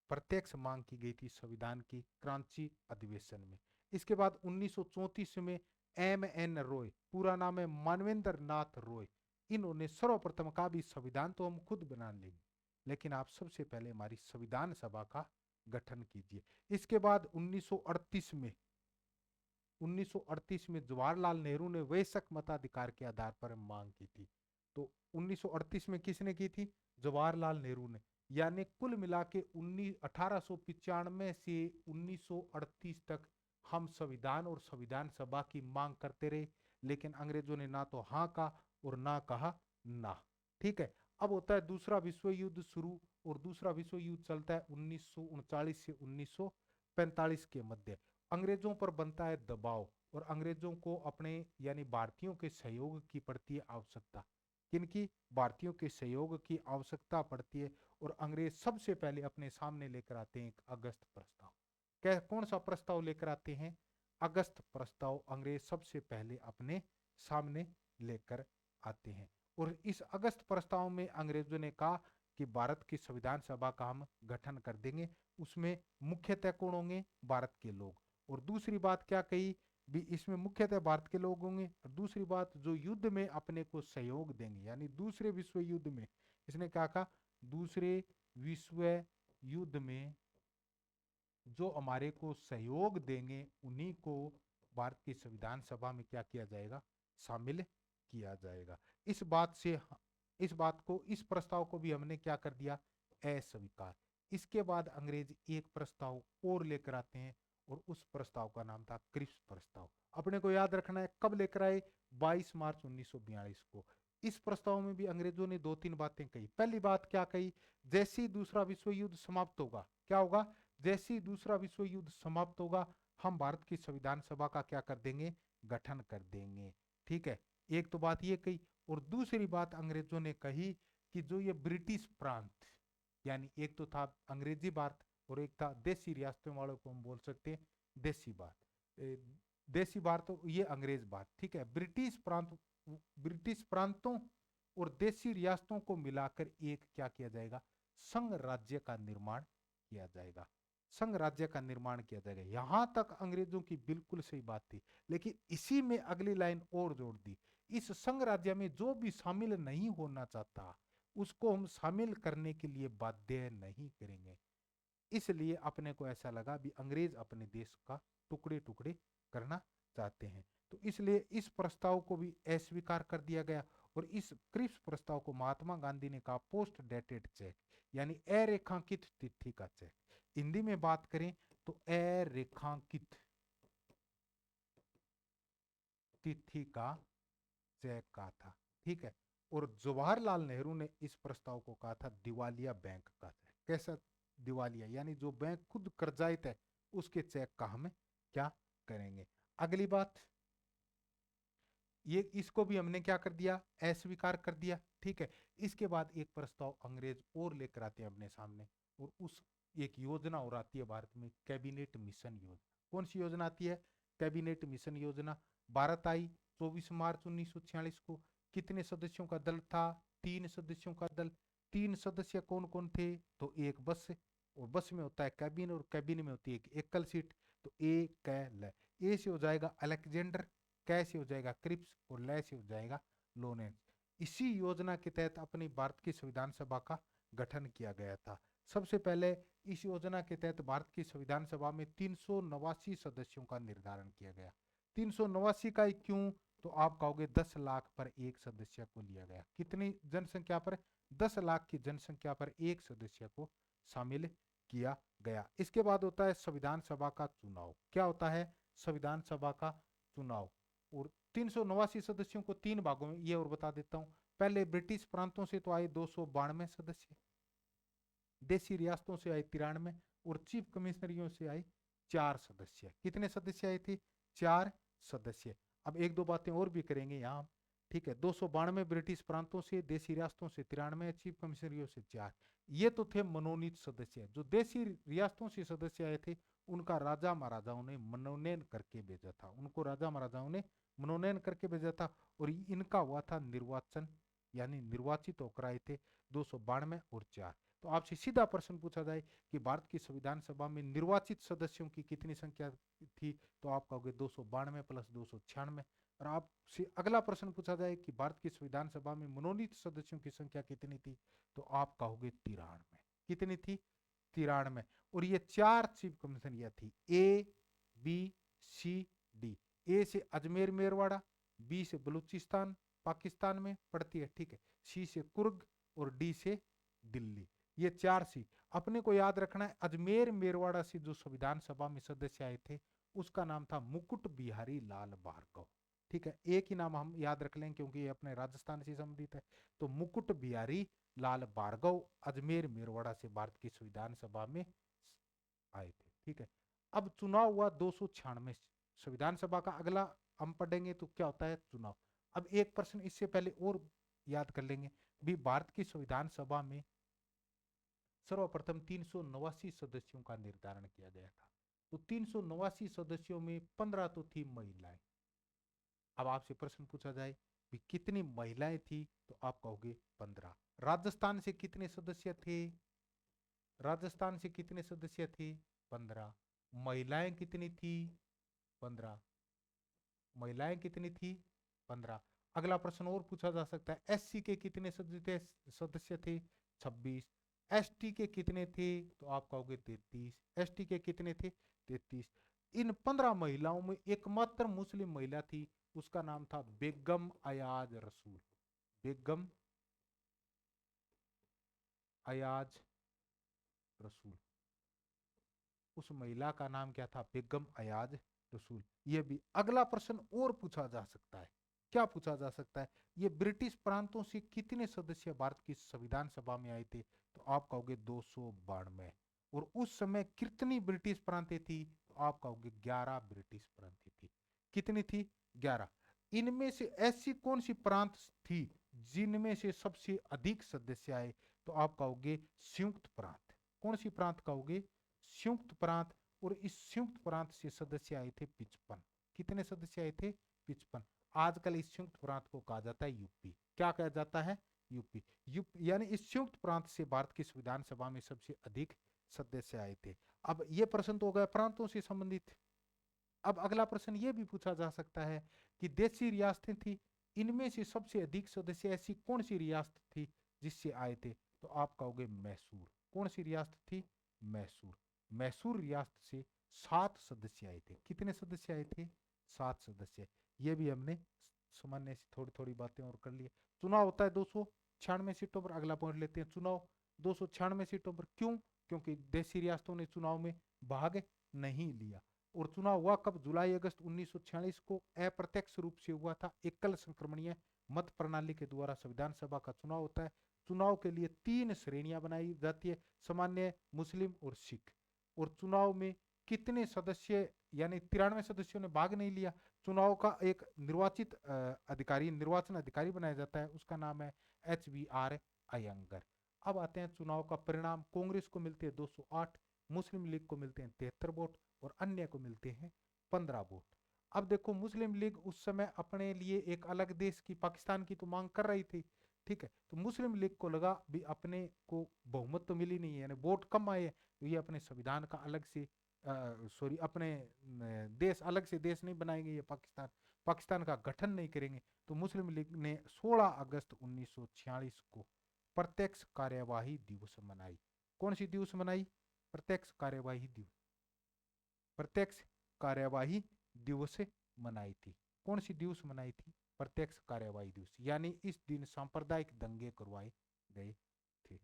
प्रत्यक्ष मांग की गई थी संविधान की क्रांति अधिवेशन में। इसके बाद 1934 में एम.एन. रॉय, पूरा नाम है मानवेंद्र नाथ रॉय, इन्होंने सर्वप्रथम कहा भी संविधान तो हम खुद बना लेंगे, लेकिन आप सबसे पहले हमारी संविधान सभा का गठन कीजिए। इसके बाद 1938 में जवाहरलाल नेहरू ने वयस्क मताधिकार के आधार पर मांग की थी। तो 1938 में किसने की थी? जवाहरलाल नेहरू ने। यानी कुल मिला के 1895 से 1938 तक हम संविधान और संविधान सभा की मांग करते रहे, लेकिन अंग्रेजों ने ना तो हाँ कहा और ना कहा ना। ठीक है, अब होता है दूसरा विश्व युद्ध शुरू, और दूसरा विश्व युद्ध चलता है 1939 से 1945 के मध्य। अंग्रेजों पर बनता है दबाव, और अंग्रेजों को अपने यानी भारतीयों के सहयोग की पड़ती है आवश्यकता। किनकी? भारतीयों के सहयोग की आवश्यकता पड़ती है, और अंग्रेज सबसे पहले अपने सामने लेकर आते हैं एक अगस्त प्रस्ताव। क्या, कौन सा प्रस्ताव लेकर आते हैं? अगस्त प्रस्ताव अंग्रेज सबसे पहले अपने सामने लेकर आते हैं। और इस अगस्त प्रस्ताव में अंग्रेजों ने कहा कि भारत की संविधान सभा का हम गठन कर देंगे। उसमें मुख्यतः कौन होंगे? भारत के लोग। और दूसरी बात क्या कही भी? इसमें मुख्यतः भारत के लोग होंगे। और दूसरी बात, जो युद्ध में अपने को सहयोग देंगे, यानी दूसरे विश्व युद्ध में, इसने क्या कहा? दूसरे विश्व युद्ध में जो हमारे को सहयोग देंगे उन्हीं को भारत की संविधान सभा में क्या किया जाएगा? शामिल किया जाएगा। इस प्रस्ताव को भी हमने क्या कर दिया? अस्वीकार। इसके बाद अंग्रेज एक प्रस्ताव और लेकर आते हैं, और उस प्रस्ताव का नाम था क्रिप्स प्रस्ताव। अपने को याद रखना है कब लेकर आए? 22 मार्च 1942 को। इस प्रस्ताव में भी अंग्रेजों ने दो तीन बातें कही। पहली बात क्या कही? जैसे ही दूसरा विश्व युद्ध समाप्त होगा, क्या होगा? जैसे ही दूसरा विश्व युद्ध समाप्त होगा, हम भारत की संविधान सभा का क्या कर देंगे? गठन कर देंगे। ठीक है, एक तो बात ये कही। और दूसरी बात अंग्रेजों ने कही कि जो ये ब्रिटिश प्रांत, यानी एक तो था अंग्रेजी भारत और एक था देसी रियासतों वालों को हम बोल सकते हैं देसी भारत। देसी भारत तो ये अंग्रेज भारत। ठीक है, ब्रिटिश प्रांतों और देसी रियासतों को मिलाकर एक क्या किया जाएगा? संघ राज्य का निर्माण किया जाएगा। संघ राज्य का निर्माण किया जाएगा। यहां तक अंग्रेजों की बिल्कुल सही बात थी, लेकिन इसी में अगली लाइन और जोड़ दी, इस संघ राज्य में जो भी शामिल नहीं होना चाहता उसको हम शामिल करने के लिए बाध्य नहीं करेंगे। इसलिए अपने को ऐसा लगा भी अंग्रेज अपने देश का टुकड़े टुकड़े करना चाहते हैं, तो इसलिए इस प्रस्ताव को भी अस्वीकार कर दिया गया। और इस क्रिप्स प्रस्ताव को महात्मा गांधी ने कहा पोस्ट डेटेड चेक, यानी अरेखांकित तिथि का चेक। हिंदी में बात करें तो अरेखांकित तिथि का चेक कहा था। ठीक है, और जवाहरलाल नेहरू ने इस प्रस्ताव को कहा था दिवालिया बैंक का चेक। कैसा दिवालिया? यानी जो बैंक खुद कर्जाइत है उसके चेक का हम क्या करेंगे। अगली बात, ये इसको भी हमने क्या कर दिया? अस्वीकार कर दिया। ठीक है, इसके बाद एक प्रस्ताव अंग्रेज और लेकर आते हैं अपने सामने, और उस एक योजना और आती है भारत में, कैबिनेट मिशन योजना। कौन सी योजना आती है? कैबिनेट मिशन योजना। भारत आई 24 मार्च 1946 को। कितने सदस्यों का दल था? 3 सदस्यों का दल। 3 सदस्य कौन कौन थे? तो एक बस, और बस में होता है कैबिन, और कैबिन में होती है एक एकल सीट। तो ए कैल, ए से हो जाएगा अलेक्जेंडर, कै से हो जाएगा क्रिप्स और लय से हो जाएगा लोनेंस। इसी योजना के तहत अपनी भारत की संविधान सभा का गठन किया गया था। सबसे पहले इस योजना के तहत भारत की संविधान सभा में 389 सदस्यों का निर्धारण किया गया। 389 का क्यों, तो आप कहोगे 10 लाख पर एक सदस्य को लिया गया। कितनी जनसंख्या पर, 10 लाख की जनसंख्या पर एक सदस्य को शामिल किया गया। इसके बाद होता है संविधान सभा का चुनाव। क्या होता है, संविधान सभा का चुनाव। और 389 सदस्यों को 3 भागों में ये और बता देता हूं। पहले ब्रिटिश प्रांतों से तो आए 292 सदस्य, देशी रियासतों से आए 93 और चीफ कमिश्नरियों से आए 4 सदस्य। कितने सदस्य आए थे, 4 सदस्य। अब एक दो बातें और भी करेंगे यहाँ, ठीक है। 292 ब्रिटिश प्रांतों से, देशी रियासतों से 93, चीफ कमिश्नरियों से 4। ये तो थे मनोनीत सदस्य। जो देशी रियासतों से सदस्य आए थे उनका राजा महाराजाओं ने मनोनयन करके भेजा था, उनको राजा महाराजाओं ने मनोनयन करके भेजा था। और इनका हुआ था निर्वाचन, यानी निर्वाचित होकर आए थे 292 और 4। तो आपसे सीधा प्रश्न पूछा जाए कि भारत की संविधान सभा में निर्वाचित सदस्यों की कितनी संख्या थी, तो आप कहोगे 292 प्लस 296। और आपसे अगला प्रश्न पूछा जाए कि भारत की संविधान सभा में मनोनीत सदस्यों की संख्या कितनी थी, तो आप कहोगे 93। कितनी थी, 93। और ये 4 चीफ कमीशन यह थी, ए बी सी डी। ए से अजमेर मेरवाड़ा, बी से बलूचिस्तान पाकिस्तान में पड़ती है, ठीक है, सी से कुर्ग और डी से दिल्ली। ये 4 सी अपने को याद रखना है। अजमेर मेरवाड़ा से जो संविधान सभा में सदस्य आए थे उसका नाम था मुकुट बिहारी लाल भार्गव, ठीक है। एक ही नाम हम याद रख लें क्योंकि ये अपने राजस्थान से संबंधित है। तो मुकुट बिहारी लाल भार्गव अजमेर मेरवाड़ा से भारत की संविधान सभा में आए थे, ठीक है। अब चुनाव हुआ 296। संविधान सभा का अगला हम पढ़ेंगे तो क्या होता है, चुनाव। अब एक प्रश्न इससे पहले और याद कर लेंगे भी, भारत की संविधान सभा में सर्वप्रथम 389 सदस्यों का निर्धारण किया गया था। तो 389 सदस्यों में 15 तो थी महिलाएं। अब आपसे प्रश्न पूछा जाए कि कितनी महिलाएं थी, तो आप कहोगे 15। राजस्थान से कितने सदस्य थे, राजस्थान से कितने सदस्य थे, 15। महिलाएं कितनी थी, 15। महिलाएं कितनी थी, 15। अगला प्रश्न और पूछा जा सकता है, एससी के कितने सदस्य थे, 26। एसटी के कितने थे, तो आप कहोगे 33। एसटी के कितने थे, 33। इन 15 महिलाओं में एकमात्र मुस्लिम महिला थी, उसका नाम था बेगम अयाज रसूल। बेगम अयाज रसूल, उस महिला का नाम क्या था, बेगम अयाज रसूल। ये भी अगला प्रश्न और पूछा जा सकता है। क्या पूछा जा सकता है, ये ब्रिटिश प्रांतों से कितने सदस्य भारत की संविधान सभा में आए थे, तो आप कहोगे 292। और उस समय कितनी ब्रिटिश प्रांतें थी, तो आप कहोगे 11 ब्रिटिश प्रांतें थी। कितनी थी, 11। इनमें से ऐसी कौन सी प्रांत थी जिनमें से सबसे अधिक सदस्य आए, तो आप कहोगे संयुक्त प्रांत। कौन सी प्रांत कहोगे, संयुक्त प्रांत। और इस संयुक्त प्रांत से सदस्य आए थे 55। कितने सदस्य आए थे, 55। आजकल इस संयुक्त प्रांत को कहा जाता है यूपी। क्या कहा जाता है, यूपी। यूपी यानी इस संयुक्त प्रांत से भारत की संविधान सभा में सबसे अधिक सदस्य आए थे। अब ये प्रश्न तो हो गया प्रांतों से संबंधित। अब अगला प्रश्न ये भी पूछा जा सकता है कि देशी रियासतें थी, इनमें से सबसे अधिक सदस्य ऐसी कौन सी रियासत थी जिससे आए थे, तो आप कहोगे मैसूर। कौन सी रियासत थी, मैसूर। मैसूर रियासत से 7 सदस्य आए थे। कितने सदस्य आए थे, 7 सदस्य। ये भी हमने सामान्य से थोड़ी थोड़ी बातें और कर ली। चुनाव होता है 296 सीटों पर। अगला पॉइंट लेते हैं, चुनाव 296 सीटों पर क्यों, क्योंकि देशी रियासतों ने चुनाव में भाग नहीं लिया। और चुनाव हुआ कब, जुलाई अगस्त 1946 को अप्रत्यक्ष रूप से हुआ था। एकल संक्रमणीय मत प्रणाली के द्वारा संविधान सभा का चुनाव होता है। चुनाव के लिए 3 श्रेणियां बनाई जाती है, सामान्य, मुस्लिम और सिख। और चुनाव में कितने सदस्य, यानी 93 सदस्यों ने भाग नहीं लिया। चुनाव का एक निर्वाचित अधिकारी, निर्वाचन अधिकारी बनाया जाता है, उसका नाम है HBR अयंगर। अब आते हैं चुनाव का परिणाम। कांग्रेस को मिलते हैं 208, मुस्लिम लीग को मिलते हैं 73 वोट और अन्य को मिलते हैं 15 वोट। अब देखो, मुस्लिम लीग उस समय अपने लिए एक अलग देश की, पाकिस्तान की तो मांग कर रही थी, ठीक है। तो मुस्लिम लीग को लगा भी अपने को बहुमत तो मिली नहीं है, यानी वोट कम आए, तो ये अपने संविधान का अलग से अपने देश अलग से देश नहीं बनाएंगे ये पाकिस्तान। पाकिस्तान का गठन नहीं करेंगे। तो मुस्लिम लीग ने 16 अगस्त 1946 को प्रत्यक्ष कार्यवाही दिवस मनाई। कौन सी दिवस मनाई? प्रत्यक्ष कार्यवाही दिवस, प्रत्यक्ष कार्यवाही दिवस मनाई थी। कौन सी दिवस मनाई थी? प्रत्यक्ष कार्यवाही दिवस। यानी इस दिन सांप्रदायिक दंगे करवाए गए थे।